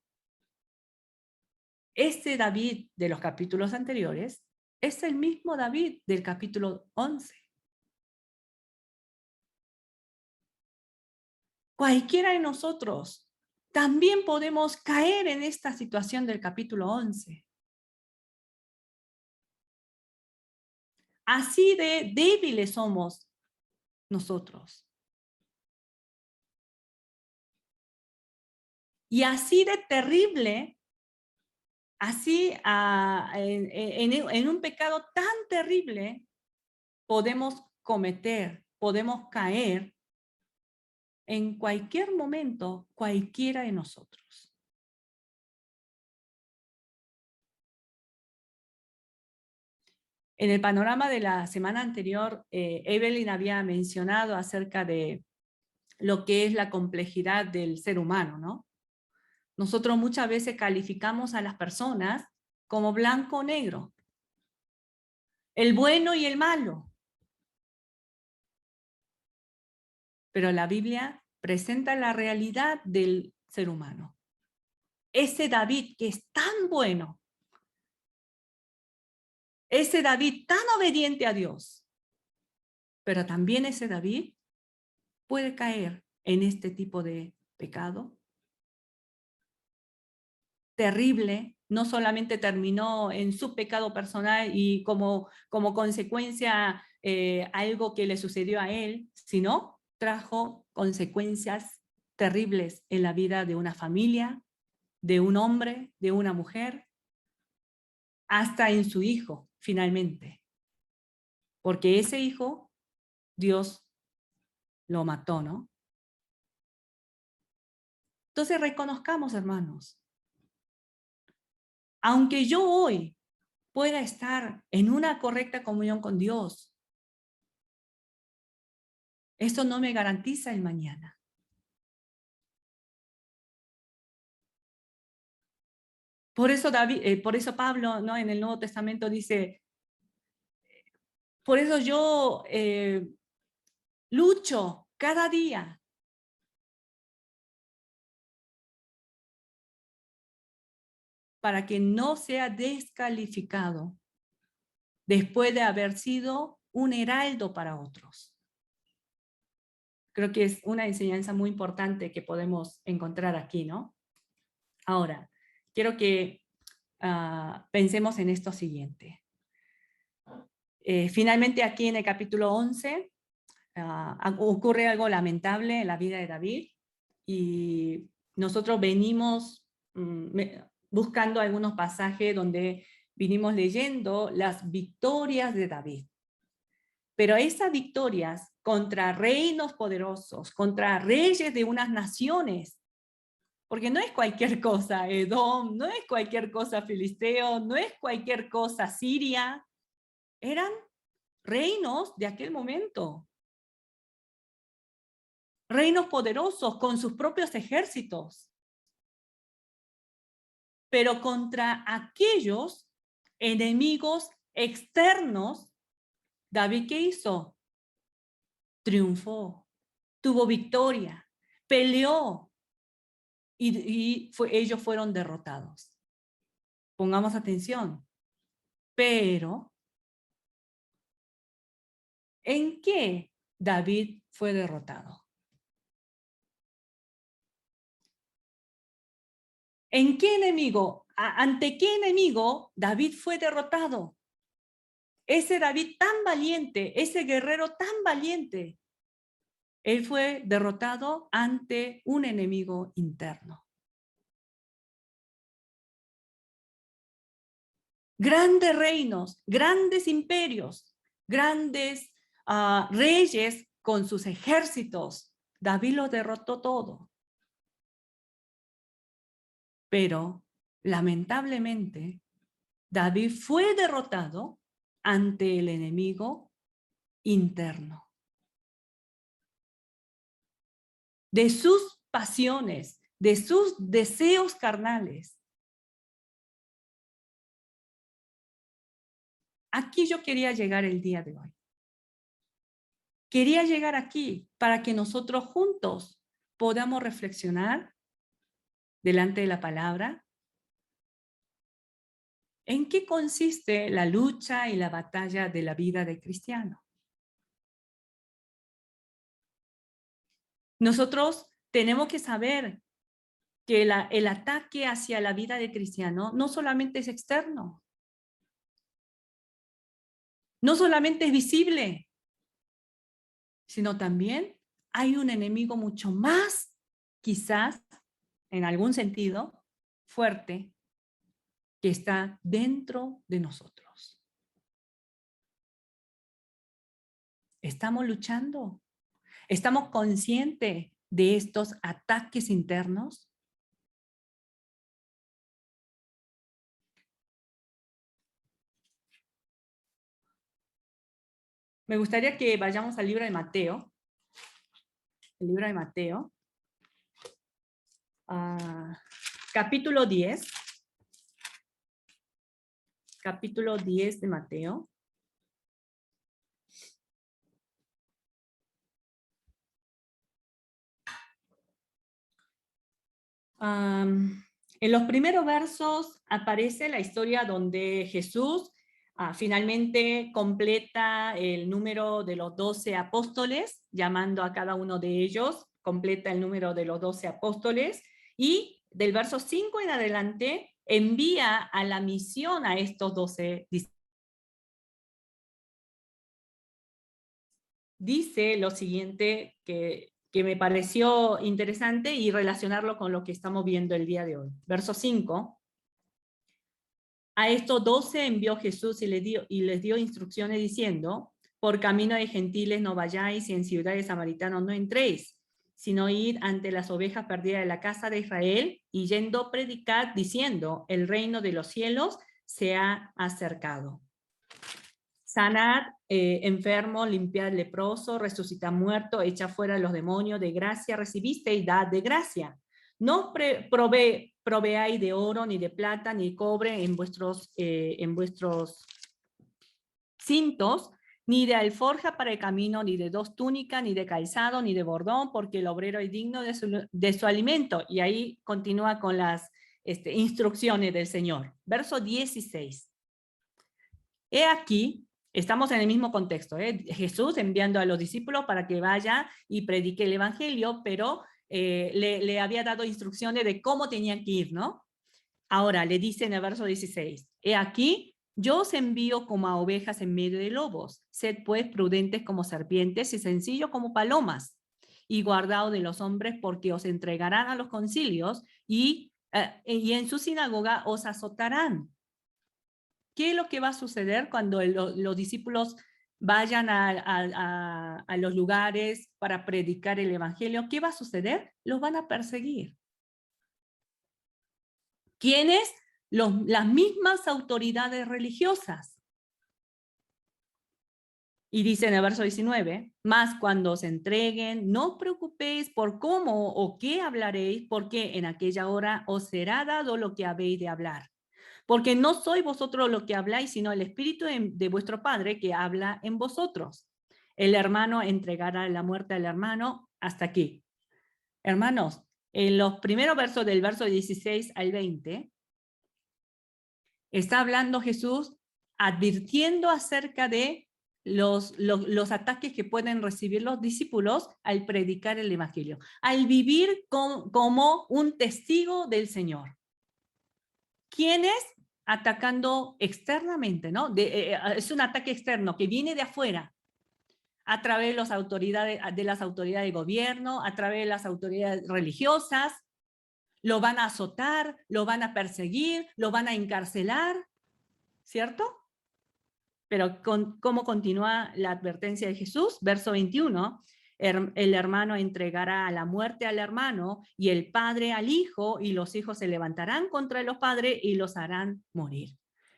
Este David de los capítulos anteriores es el mismo David del capítulo 11. Cualquiera de nosotros también podemos caer en esta situación del capítulo 11. Así de débiles somos nosotros. Y así de terrible, así en un pecado tan terrible, podemos cometer, podemos caer en cualquier momento, cualquiera de nosotros. En el panorama de la semana anterior, Evelyn había mencionado acerca de lo que es la complejidad del ser humano, ¿no? Nosotros muchas veces calificamos a las personas como blanco o negro, el bueno y el malo. Pero la Biblia presenta la realidad del ser humano. Ese David que es tan bueno, ese David tan obediente a Dios, pero también ese David puede caer en este tipo de pecado terrible. No solamente terminó en su pecado personal y como consecuencia algo que le sucedió a él, sino trajo consecuencias terribles en la vida de una familia, de un hombre, de una mujer, hasta en su hijo, finalmente. Porque ese hijo, Dios lo mató, ¿no? Entonces reconozcamos, hermanos, aunque yo hoy pueda estar en una correcta comunión con Dios, esto no me garantiza el mañana. Por eso Pablo, ¿no? En el Nuevo Testamento dice, por eso yo lucho cada día para que no sea descalificado después de haber sido un heraldo para otros. Creo que es una enseñanza muy importante que podemos encontrar aquí, ¿no? Ahora, quiero que pensemos en esto siguiente. Finalmente aquí en el capítulo 11 ocurre algo lamentable en la vida de David y nosotros venimos buscando algunos pasajes donde vinimos leyendo las victorias de David. Pero esas victorias contra reinos poderosos, contra reyes de unas naciones, porque no es cualquier cosa Edom, no es cualquier cosa Filisteo, no es cualquier cosa Siria, eran reinos de aquel momento. Reinos poderosos con sus propios ejércitos. Pero contra aquellos enemigos externos, David, ¿qué hizo? Triunfó, tuvo victoria, peleó y ellos fueron derrotados. Pongamos atención. Pero, ¿en qué David fue derrotado. ¿En qué enemigo? ¿Ante qué enemigo David fue derrotado? Ese David tan valiente, ese guerrero tan valiente, él fue derrotado ante un enemigo interno. Grandes reinos, grandes imperios, grandes reyes con sus ejércitos. David lo derrotó todo. Pero, lamentablemente, David fue derrotado ante el enemigo interno. De sus pasiones, de sus deseos carnales. Aquí yo quería llegar el día de hoy. Quería llegar aquí para que nosotros juntos podamos reflexionar delante de la palabra. ¿En qué consiste la lucha y la batalla de la vida de cristiano? Nosotros tenemos que saber que el ataque hacia la vida de cristiano no solamente es externo, no solamente es visible, sino también hay un enemigo mucho más, quizás, en algún sentido, fuerte, que está dentro de nosotros. ¿Estamos luchando? ¿Estamos conscientes de estos ataques internos? Me gustaría que vayamos al libro de Mateo. El libro de Mateo. Capítulo 10. Capítulo 10 de Mateo. En los primeros versos aparece la historia donde Jesús finalmente completa el número de los 12 apóstoles, llamando a cada uno de ellos, completa el número de los 12 apóstoles, y del verso 5 en adelante envía a la misión a estos 12 discípulos. Dice lo siguiente que me pareció interesante y relacionarlo con lo que estamos viendo el día de hoy. Verso 5. A estos 12 envió Jesús y les dio instrucciones diciendo: por camino de gentiles no vayáis y en ciudades samaritanos no entréis, sino id ante las ovejas perdidas de la casa de Israel y yendo predicad diciendo: el reino de los cielos se ha acercado. Sanad enfermo, limpiad leproso, resucitad muerto, echa fuera los demonios, de gracia recibiste y dad de gracia. No proveáis de oro, ni de plata, ni de cobre en vuestros cintos, ni de alforja para el camino, ni de 2 túnicas, ni de calzado, ni de bordón, porque el obrero es digno de su alimento. Y ahí continúa con las instrucciones del Señor. Verso 16. He aquí, estamos en el mismo contexto, Jesús enviando a los discípulos para que vaya y predique el evangelio, pero le había dado instrucciones de cómo tenían que ir, ¿no? Ahora le dice en el verso 16, he aquí, yo os envío como a ovejas en medio de lobos, sed pues prudentes como serpientes y sencillos como palomas, y guardaos de los hombres porque os entregarán a los concilios y en su sinagoga os azotarán. ¿Qué es lo que va a suceder cuando los discípulos vayan a los lugares para predicar el evangelio? ¿Qué va a suceder? Los van a perseguir. ¿Quiénes? Las mismas autoridades religiosas. Y dice en el verso 19, mas cuando os entreguen, no os preocupéis por cómo o qué hablaréis, porque en aquella hora os será dado lo que habéis de hablar. Porque no sois vosotros lo que habláis, sino el Espíritu de vuestro Padre que habla en vosotros. El hermano entregará la muerte al hermano. Hasta aquí. Hermanos, en los primeros versos del verso 16 al 20, está hablando Jesús advirtiendo acerca de los ataques que pueden recibir los discípulos al predicar el evangelio, al vivir como un testigo del Señor. ¿Quiénes? Atacando externamente, ¿no? Es un ataque externo que viene de afuera, a través de las autoridades de gobierno, a través de las autoridades religiosas. Lo van a azotar, lo van a perseguir, lo van a encarcelar, ¿cierto? Pero ¿cómo continúa la advertencia de Jesús? Verso 21, el hermano entregará a la muerte al hermano y el padre al hijo, y los hijos se levantarán contra los padres y los harán morir.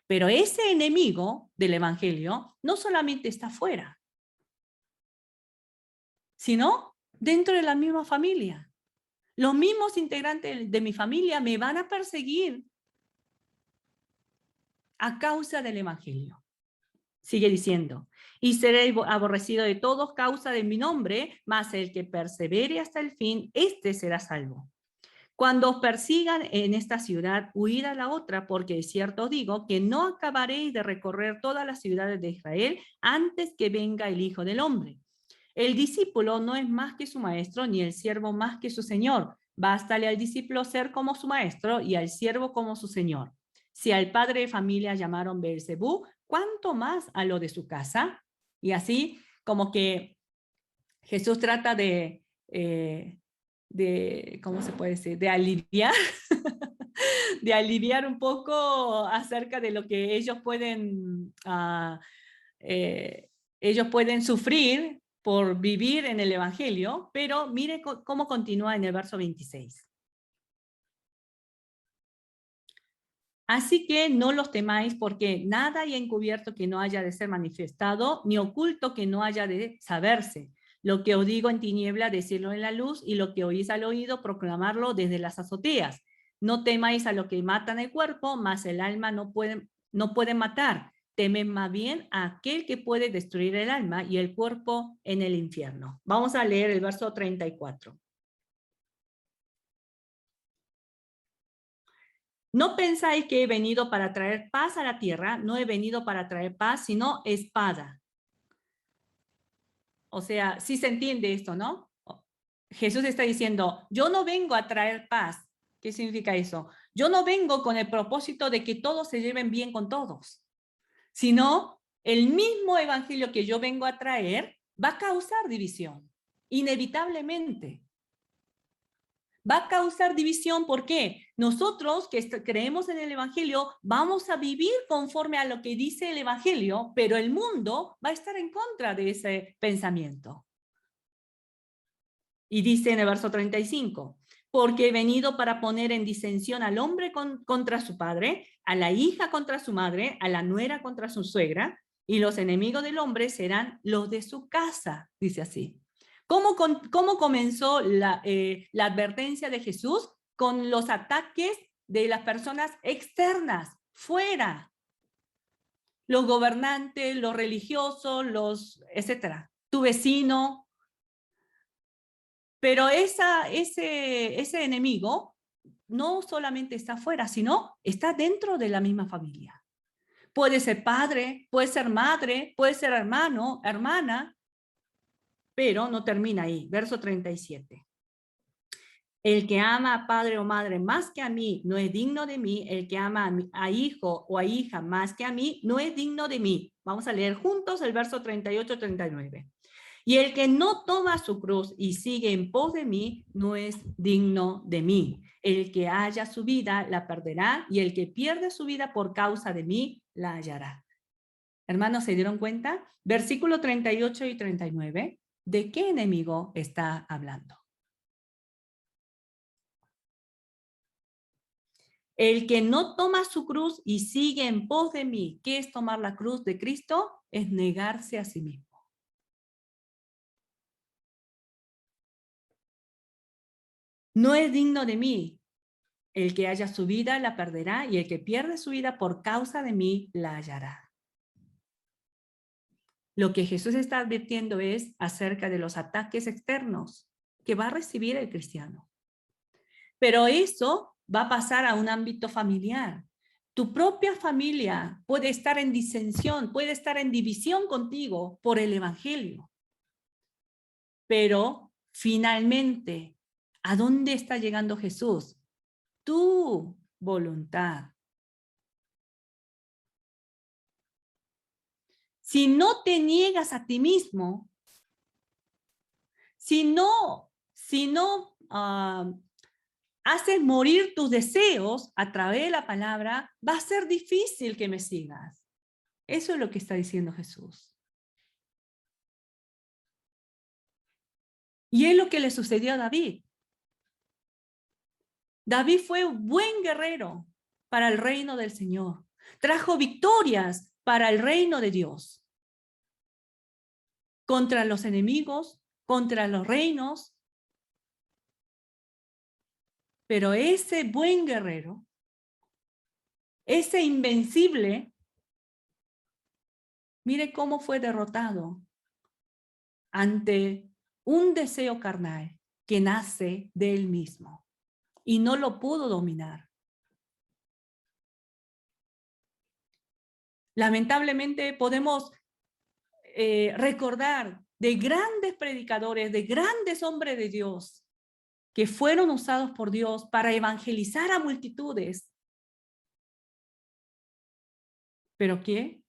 Pero ese enemigo del evangelio no solamente está fuera, sino dentro de la misma familia. Los mismos integrantes de mi familia me van a perseguir a causa del evangelio. Sigue diciendo, y seré aborrecido de todos causa de mi nombre, mas el que persevere hasta el fin, éste será salvo. Cuando os persigan en esta ciudad, huid a la otra, porque es cierto os digo que no acabaréis de recorrer todas las ciudades de Israel antes que venga el Hijo del Hombre. El discípulo no es más que su maestro, ni el siervo más que su señor. Bástale al discípulo ser como su maestro y al siervo como su señor. Si al padre de familia llamaron Beelzebú, ¿cuánto más a lo de su casa? Y así como que Jesús trata ¿cómo se puede decir? De aliviar, de aliviar un poco acerca de lo que ellos pueden sufrir por vivir en el evangelio, pero mire cómo continúa en el verso 26. Así que no los temáis, porque nada hay encubierto que no haya de ser manifestado, ni oculto que no haya de saberse. Lo que os digo en tiniebla, decirlo en la luz, y lo que oís al oído, proclamarlo desde las azoteas. No temáis a lo que matan el cuerpo, mas el alma no puede matar. Temed más bien a aquel que puede destruir el alma y el cuerpo en el infierno. Vamos a leer el verso 34. No pensáis que he venido para traer paz a la tierra, no he venido para traer paz, sino espada. O sea, sí se entiende esto, ¿no? Jesús está diciendo, yo no vengo a traer paz. ¿Qué significa eso? Yo no vengo con el propósito de que todos se lleven bien con todos, sino el mismo evangelio que yo vengo a traer va a causar división, inevitablemente. Va a causar división porque nosotros que creemos en el evangelio vamos a vivir conforme a lo que dice el evangelio, pero el mundo va a estar en contra de ese pensamiento. Y dice en el verso 35, porque he venido para poner en disensión al hombre contra su padre, a la hija contra su madre, a la nuera contra su suegra, y los enemigos del hombre serán los de su casa, dice así. ¿Cómo comenzó la advertencia de Jesús? Con los ataques de las personas externas, fuera. Los gobernantes, los religiosos, etcétera. Tu vecino. Pero ese enemigo no solamente está fuera, sino está dentro de la misma familia. Puede ser padre, puede ser madre, puede ser hermano, hermana, pero no termina ahí. Verso 37. El que ama a padre o madre más que a mí no es digno de mí. El que ama a hijo o a hija más que a mí no es digno de mí. Vamos a leer juntos el verso 38-39. Y el que no toma su cruz y sigue en pos de mí no es digno de mí. El que haya su vida la perderá, y el que pierde su vida por causa de mí la hallará. Hermanos, ¿se dieron cuenta? Versículo 38 y 39. ¿De qué enemigo está hablando? El que no toma su cruz y sigue en pos de mí. ¿Qué es tomar la cruz de Cristo? Es negarse a sí mismo. No es digno de mí. El que haya su vida la perderá, y el que pierde su vida por causa de mí la hallará. Lo que Jesús está advirtiendo es acerca de los ataques externos que va a recibir el cristiano. Pero eso va a pasar a un ámbito familiar. Tu propia familia puede estar en disensión, puede estar en división contigo por el evangelio. Pero finalmente, ¿a dónde está llegando Jesús? Tu voluntad. Si no te niegas a ti mismo, si no haces morir tus deseos a través de la palabra, va a ser difícil que me sigas. Eso es lo que está diciendo Jesús. Y es lo que le sucedió a David. David fue un buen guerrero para el reino del Señor. Trajo victorias para el reino de Dios. Contra los enemigos, contra los reinos. Pero ese buen guerrero, ese invencible, mire cómo fue derrotado ante un deseo carnal que nace de él mismo y no lo pudo dominar. Lamentablemente podemos recordar de grandes predicadores, de grandes hombres de Dios que fueron usados por Dios para evangelizar a multitudes. ¿Pero qué?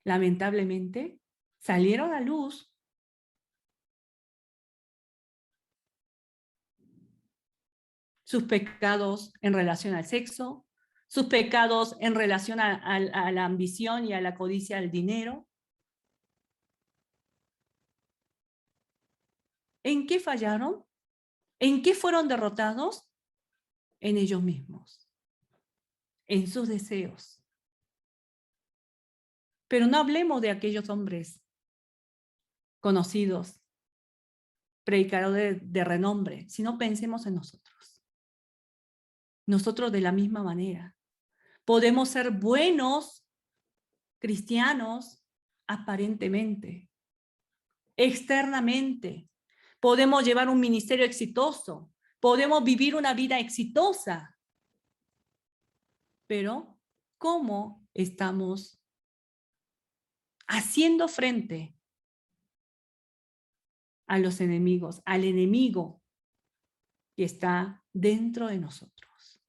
Lamentablemente salieron a luz sus pecados en relación al sexo, sus pecados en relación a la ambición y a la codicia del dinero. ¿En qué fallaron? ¿En qué fueron derrotados? En ellos mismos, en sus deseos. Pero no hablemos de aquellos hombres conocidos, predicadores de renombre, sino pensemos en nosotros. Nosotros de la misma manera. Podemos ser buenos cristianos aparentemente, externamente. Podemos llevar un ministerio exitoso, podemos vivir una vida exitosa. Pero, ¿cómo estamos haciendo frente a los enemigos, al enemigo que está dentro de nosotros?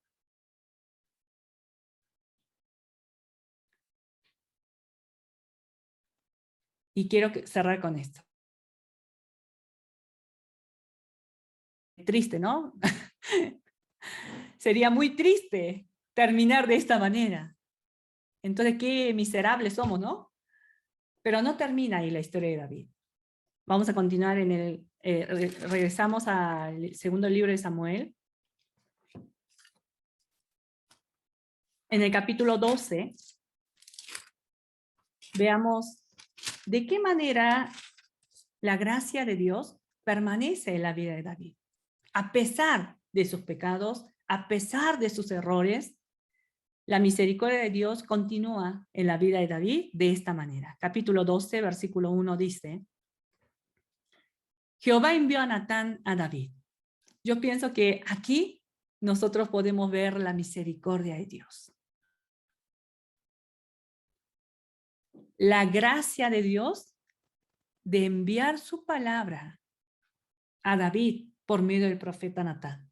Y quiero cerrar con esto. Triste, ¿no? Sería muy triste terminar de esta manera. Entonces, qué miserables somos, ¿no? Pero no termina ahí la historia de David. Vamos a continuar en el... regresamos al segundo libro de Samuel. En el capítulo 12, veamos de qué manera la gracia de Dios permanece en la vida de David. A pesar de sus pecados, a pesar de sus errores, la misericordia de Dios continúa en la vida de David de esta manera. Capítulo 12, versículo 1 dice: Jehová envió a Natán a David. Yo pienso que aquí nosotros podemos ver la misericordia de Dios. La gracia de Dios de enviar su palabra a David por medio del profeta Natán.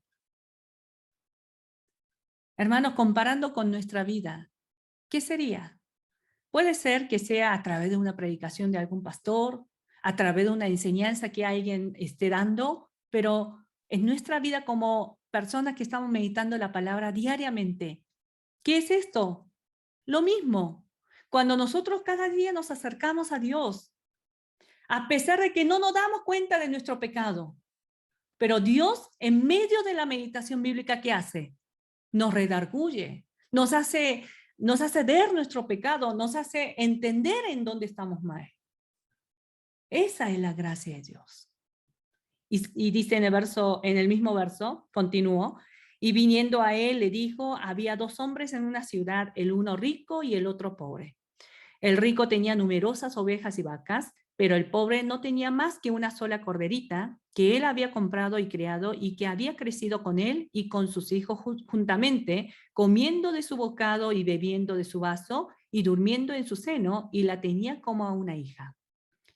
Hermanos, comparando con nuestra vida, ¿qué sería? Puede ser que sea a través de una predicación de algún pastor, a través de una enseñanza que alguien esté dando, pero en nuestra vida como personas que estamos meditando la palabra diariamente, ¿qué es esto? Lo mismo. Cuando nosotros cada día nos acercamos a Dios, a pesar de que no nos damos cuenta de nuestro pecado, pero Dios, en medio de la meditación bíblica, ¿qué hace? Nos redarguye, nos hace ver nuestro pecado, nos hace entender en dónde estamos mal. Esa es la gracia de Dios. Y dice en el mismo verso, continúo, y viniendo a él le dijo, había dos hombres en una ciudad, el uno rico y el otro pobre. El rico tenía numerosas ovejas y vacas, Pero el pobre no tenía más que una sola corderita que él había comprado y criado y que había crecido con él y con sus hijos juntamente, comiendo de su bocado y bebiendo de su vaso y durmiendo en su seno, y la tenía como a una hija.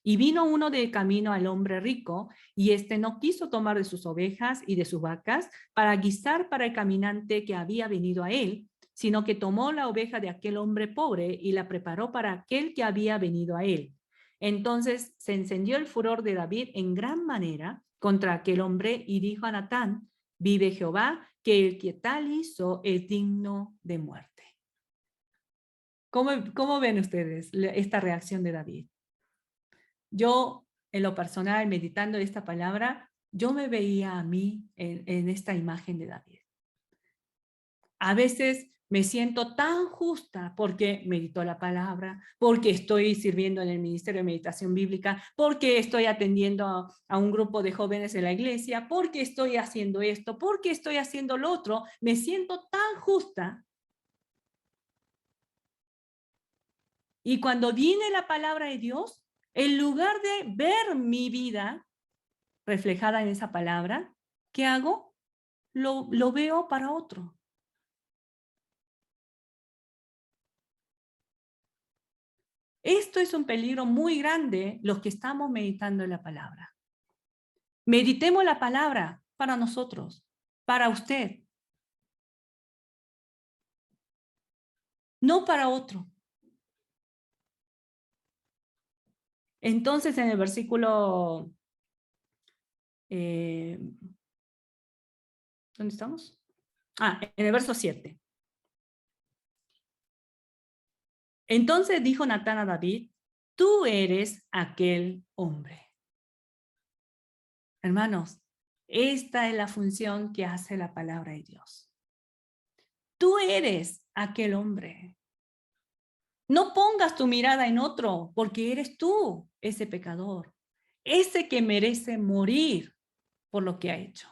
Y vino uno de camino al hombre rico, y éste no quiso tomar de sus ovejas y de sus vacas para guisar para el caminante que había venido a él, sino que tomó la oveja de aquel hombre pobre y la preparó para aquel que había venido a él. Entonces se encendió el furor de David en gran manera contra aquel hombre y dijo a Natán: vive Jehová, que el que tal hizo es digno de muerte. ¿Cómo ven ustedes esta reacción de David? Yo, en lo personal, meditando esta palabra, yo me veía a mí en esta imagen de David. A veces me siento tan justa porque medito la palabra, porque estoy sirviendo en el Ministerio de Meditación Bíblica, porque estoy atendiendo a un grupo de jóvenes en la iglesia, porque estoy haciendo esto, porque estoy haciendo lo otro. Me siento tan justa. Y cuando viene la palabra de Dios, en lugar de ver mi vida reflejada en esa palabra, ¿qué hago? Lo veo para otro. Esto es un peligro muy grande, los que estamos meditando en la palabra. Meditemos la palabra para nosotros, para usted, no para otro. Entonces, en el versículo, ¿dónde estamos? En el verso 7. Entonces dijo Natán a David: tú eres aquel hombre. Hermanos, esta es la función que hace la palabra de Dios. Tú eres aquel hombre. No pongas tu mirada en otro, porque eres tú ese pecador, ese que merece morir por lo que ha hecho.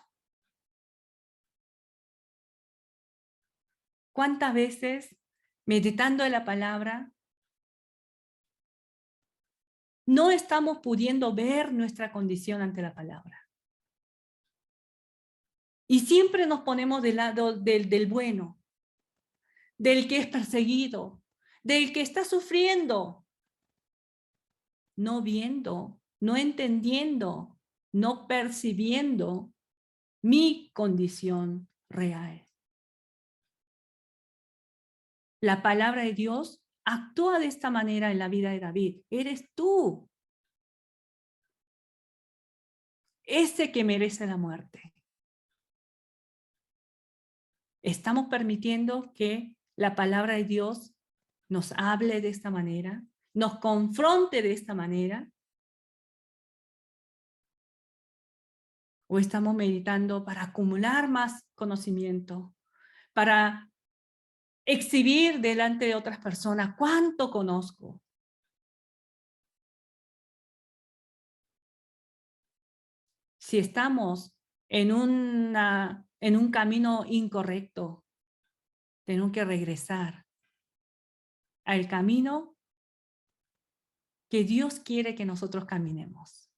¿Cuántas veces, meditando en la palabra, no estamos pudiendo ver nuestra condición ante la palabra? Y siempre nos ponemos del lado del bueno, del que es perseguido, del que está sufriendo, no viendo, no entendiendo, no percibiendo mi condición real. La palabra de Dios actúa de esta manera en la vida de David. Eres tú ese que merece la muerte. Estamos permitiendo que la palabra de Dios nos hable de esta manera, nos confronte de esta manera. ¿O estamos meditando para acumular más conocimiento, para exhibir delante de otras personas cuánto conozco? Si estamos en un camino incorrecto, tenemos que regresar al camino que Dios quiere que nosotros caminemos.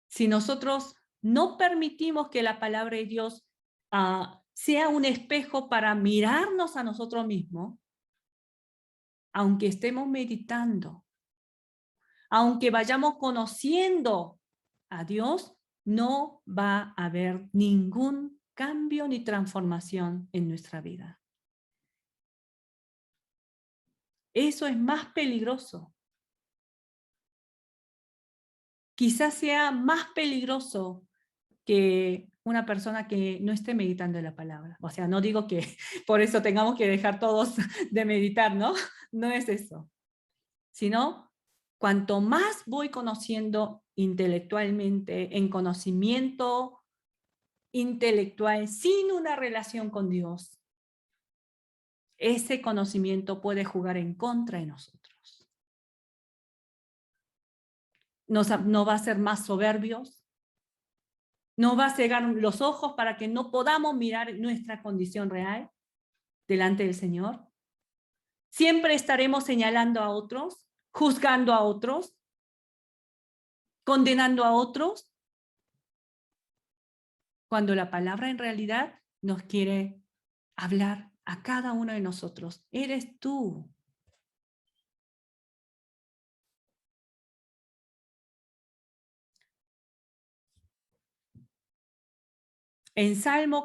Si nosotros no permitimos que la palabra de Dios sea un espejo para mirarnos a nosotros mismos, aunque estemos meditando, aunque vayamos conociendo a Dios, no va a haber ningún cambio ni transformación en nuestra vida. Eso es más peligroso. Quizás sea más peligroso que una persona que no esté meditando en la palabra. O sea, no digo que por eso tengamos que dejar todos de meditar, ¿no? No es eso. Sino, cuanto más voy conociendo intelectualmente, en conocimiento intelectual, sin una relación con Dios, ese conocimiento puede jugar en contra de nosotros. Nos va a hacer más soberbios, nos va a cegar los ojos para que no podamos mirar nuestra condición real delante del Señor, Siempre estaremos señalando a otros, juzgando a otros, condenando a otros, cuando la palabra en realidad nos quiere hablar a cada uno de nosotros. Eres tú. En Salmo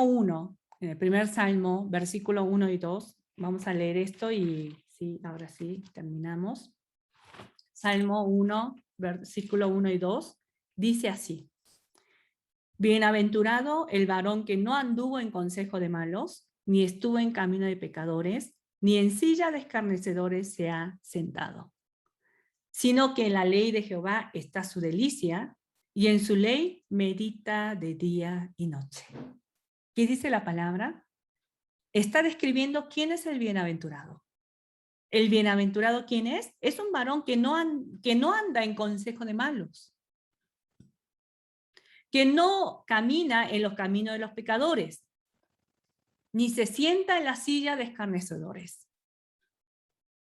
1, en el primer Salmo, versículo 1 y 2, vamos a leer esto y sí, ahora sí, terminamos. Salmo 1, versículo 1 y 2, dice así: Bienaventurado el varón que no anduvo en consejo de malos, ni estuvo en camino de pecadores, ni en silla de escarnecedores se ha sentado, sino que en la ley de Jehová está su delicia, y en su ley medita de día y noche. ¿Qué dice la palabra? Está describiendo quién es el bienaventurado. ¿El bienaventurado quién es? Es un varón que no anda en consejo de malos, que no camina en los caminos de los pecadores, ni se sienta en la silla de escarnecedores.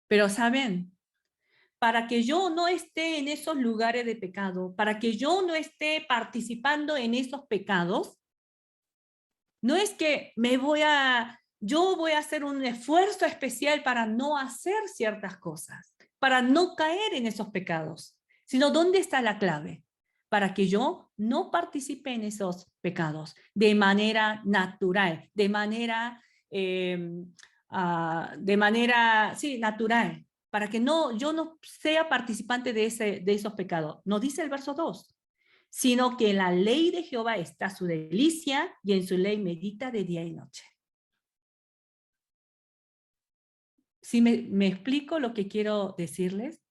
Pero ¿saben? Para que yo no esté en esos lugares de pecado, para que yo no esté participando en esos pecados, no es que yo voy a hacer un esfuerzo especial para no hacer ciertas cosas, para no caer en esos pecados, sino ¿dónde está la clave? Para que yo no participe en esos pecados de manera natural, de manera natural, para que yo no sea participante de esos pecados. Nos dice el verso 2, sino que en la ley de Jehová está su delicia, y en su ley medita de día y noche. ¿Sí me explico lo que quiero decirles?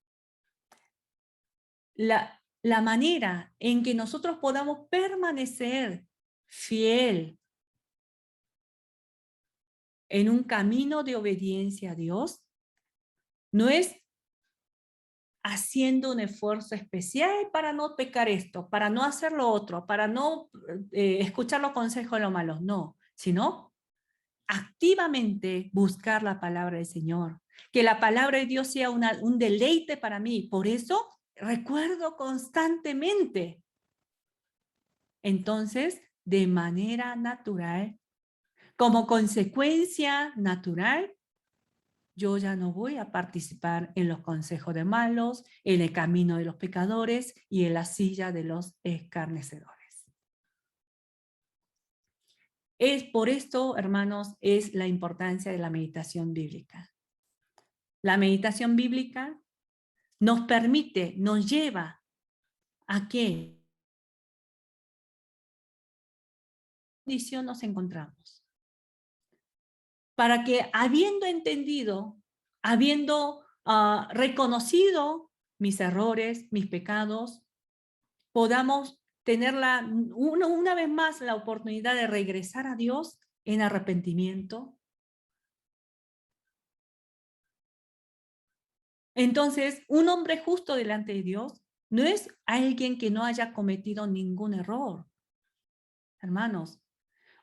La manera en que nosotros podamos permanecer fiel en un camino de obediencia a Dios no es haciendo un esfuerzo especial para no pecar esto, para no hacer lo otro, para no escuchar los consejos de los malos, no, sino activamente buscar la palabra del Señor, que la palabra de Dios sea un deleite para mí. Por eso recuerdo constantemente. Entonces, de manera natural, como consecuencia natural, yo ya no voy a participar en los consejos de malos, en el camino de los pecadores y en la silla de los escarnecedores. Es por esto, hermanos, es la importancia de la meditación bíblica. La meditación bíblica nos permite, nos lleva a qué condición nos encontramos. Para que habiendo entendido, habiendo reconocido mis errores, mis pecados, podamos tener una vez más la oportunidad de regresar a Dios en arrepentimiento. Entonces, un hombre justo delante de Dios no es alguien que no haya cometido ningún error. Hermanos,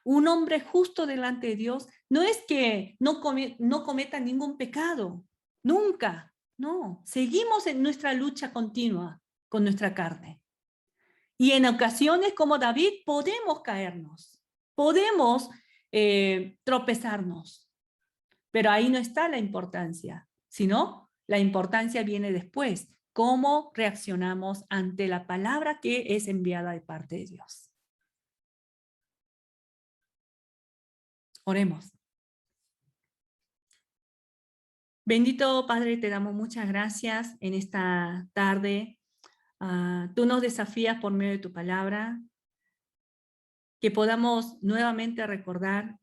un hombre justo delante de Dios no es que no cometa ningún pecado. Nunca. No. Seguimos en nuestra lucha continua con nuestra carne. Y en ocasiones, como David, podemos caernos. Podemos tropezarnos. Pero ahí no está la importancia, sino la importancia viene después. Cómo reaccionamos ante la palabra que es enviada de parte de Dios. Oremos. Bendito Padre, te damos muchas gracias en esta tarde. Tú nos desafías por medio de tu palabra, que podamos nuevamente recordar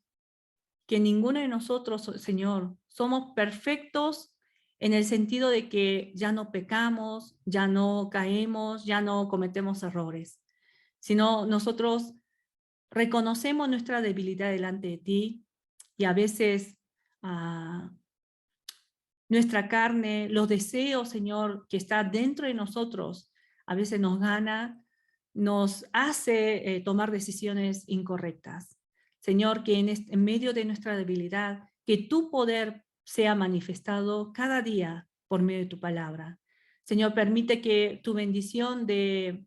que ninguno de nosotros, Señor, somos perfectos en el sentido de que ya no pecamos, ya no caemos, ya no cometemos errores, sino nosotros reconocemos nuestra debilidad delante de ti y a veces nuestra carne, los deseos, Señor, que está dentro de nosotros, a veces nos gana, nos hace tomar decisiones incorrectas. Señor, que en medio de nuestra debilidad, que tu poder sea manifestado cada día por medio de tu palabra. Señor, permite que tu bendición de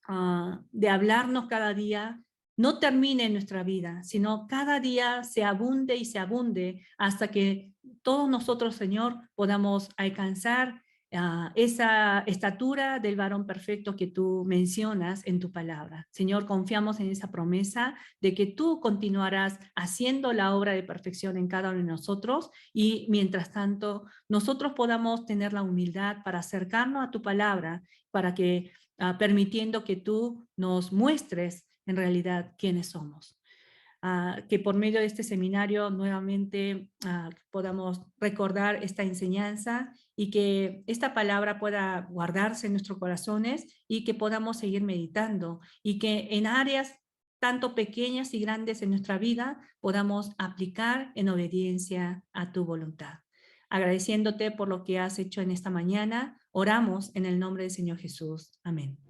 hablarnos cada día no termine en nuestra vida, sino cada día se abunde y se abunde hasta que todos nosotros, Señor, podamos alcanzar esa estatura del varón perfecto que tú mencionas en tu palabra. Señor, confiamos en esa promesa de que tú continuarás haciendo la obra de perfección en cada uno de nosotros y mientras tanto nosotros podamos tener la humildad para acercarnos a tu palabra, para que permitiendo que tú nos muestres en realidad quiénes somos. Que por medio de este seminario nuevamente podamos recordar esta enseñanza y que esta palabra pueda guardarse en nuestros corazones y que podamos seguir meditando y que en áreas tanto pequeñas y grandes en nuestra vida podamos aplicar en obediencia a tu voluntad. Agradeciéndote por lo que has hecho en esta mañana, oramos en el nombre del Señor Jesús. Amén.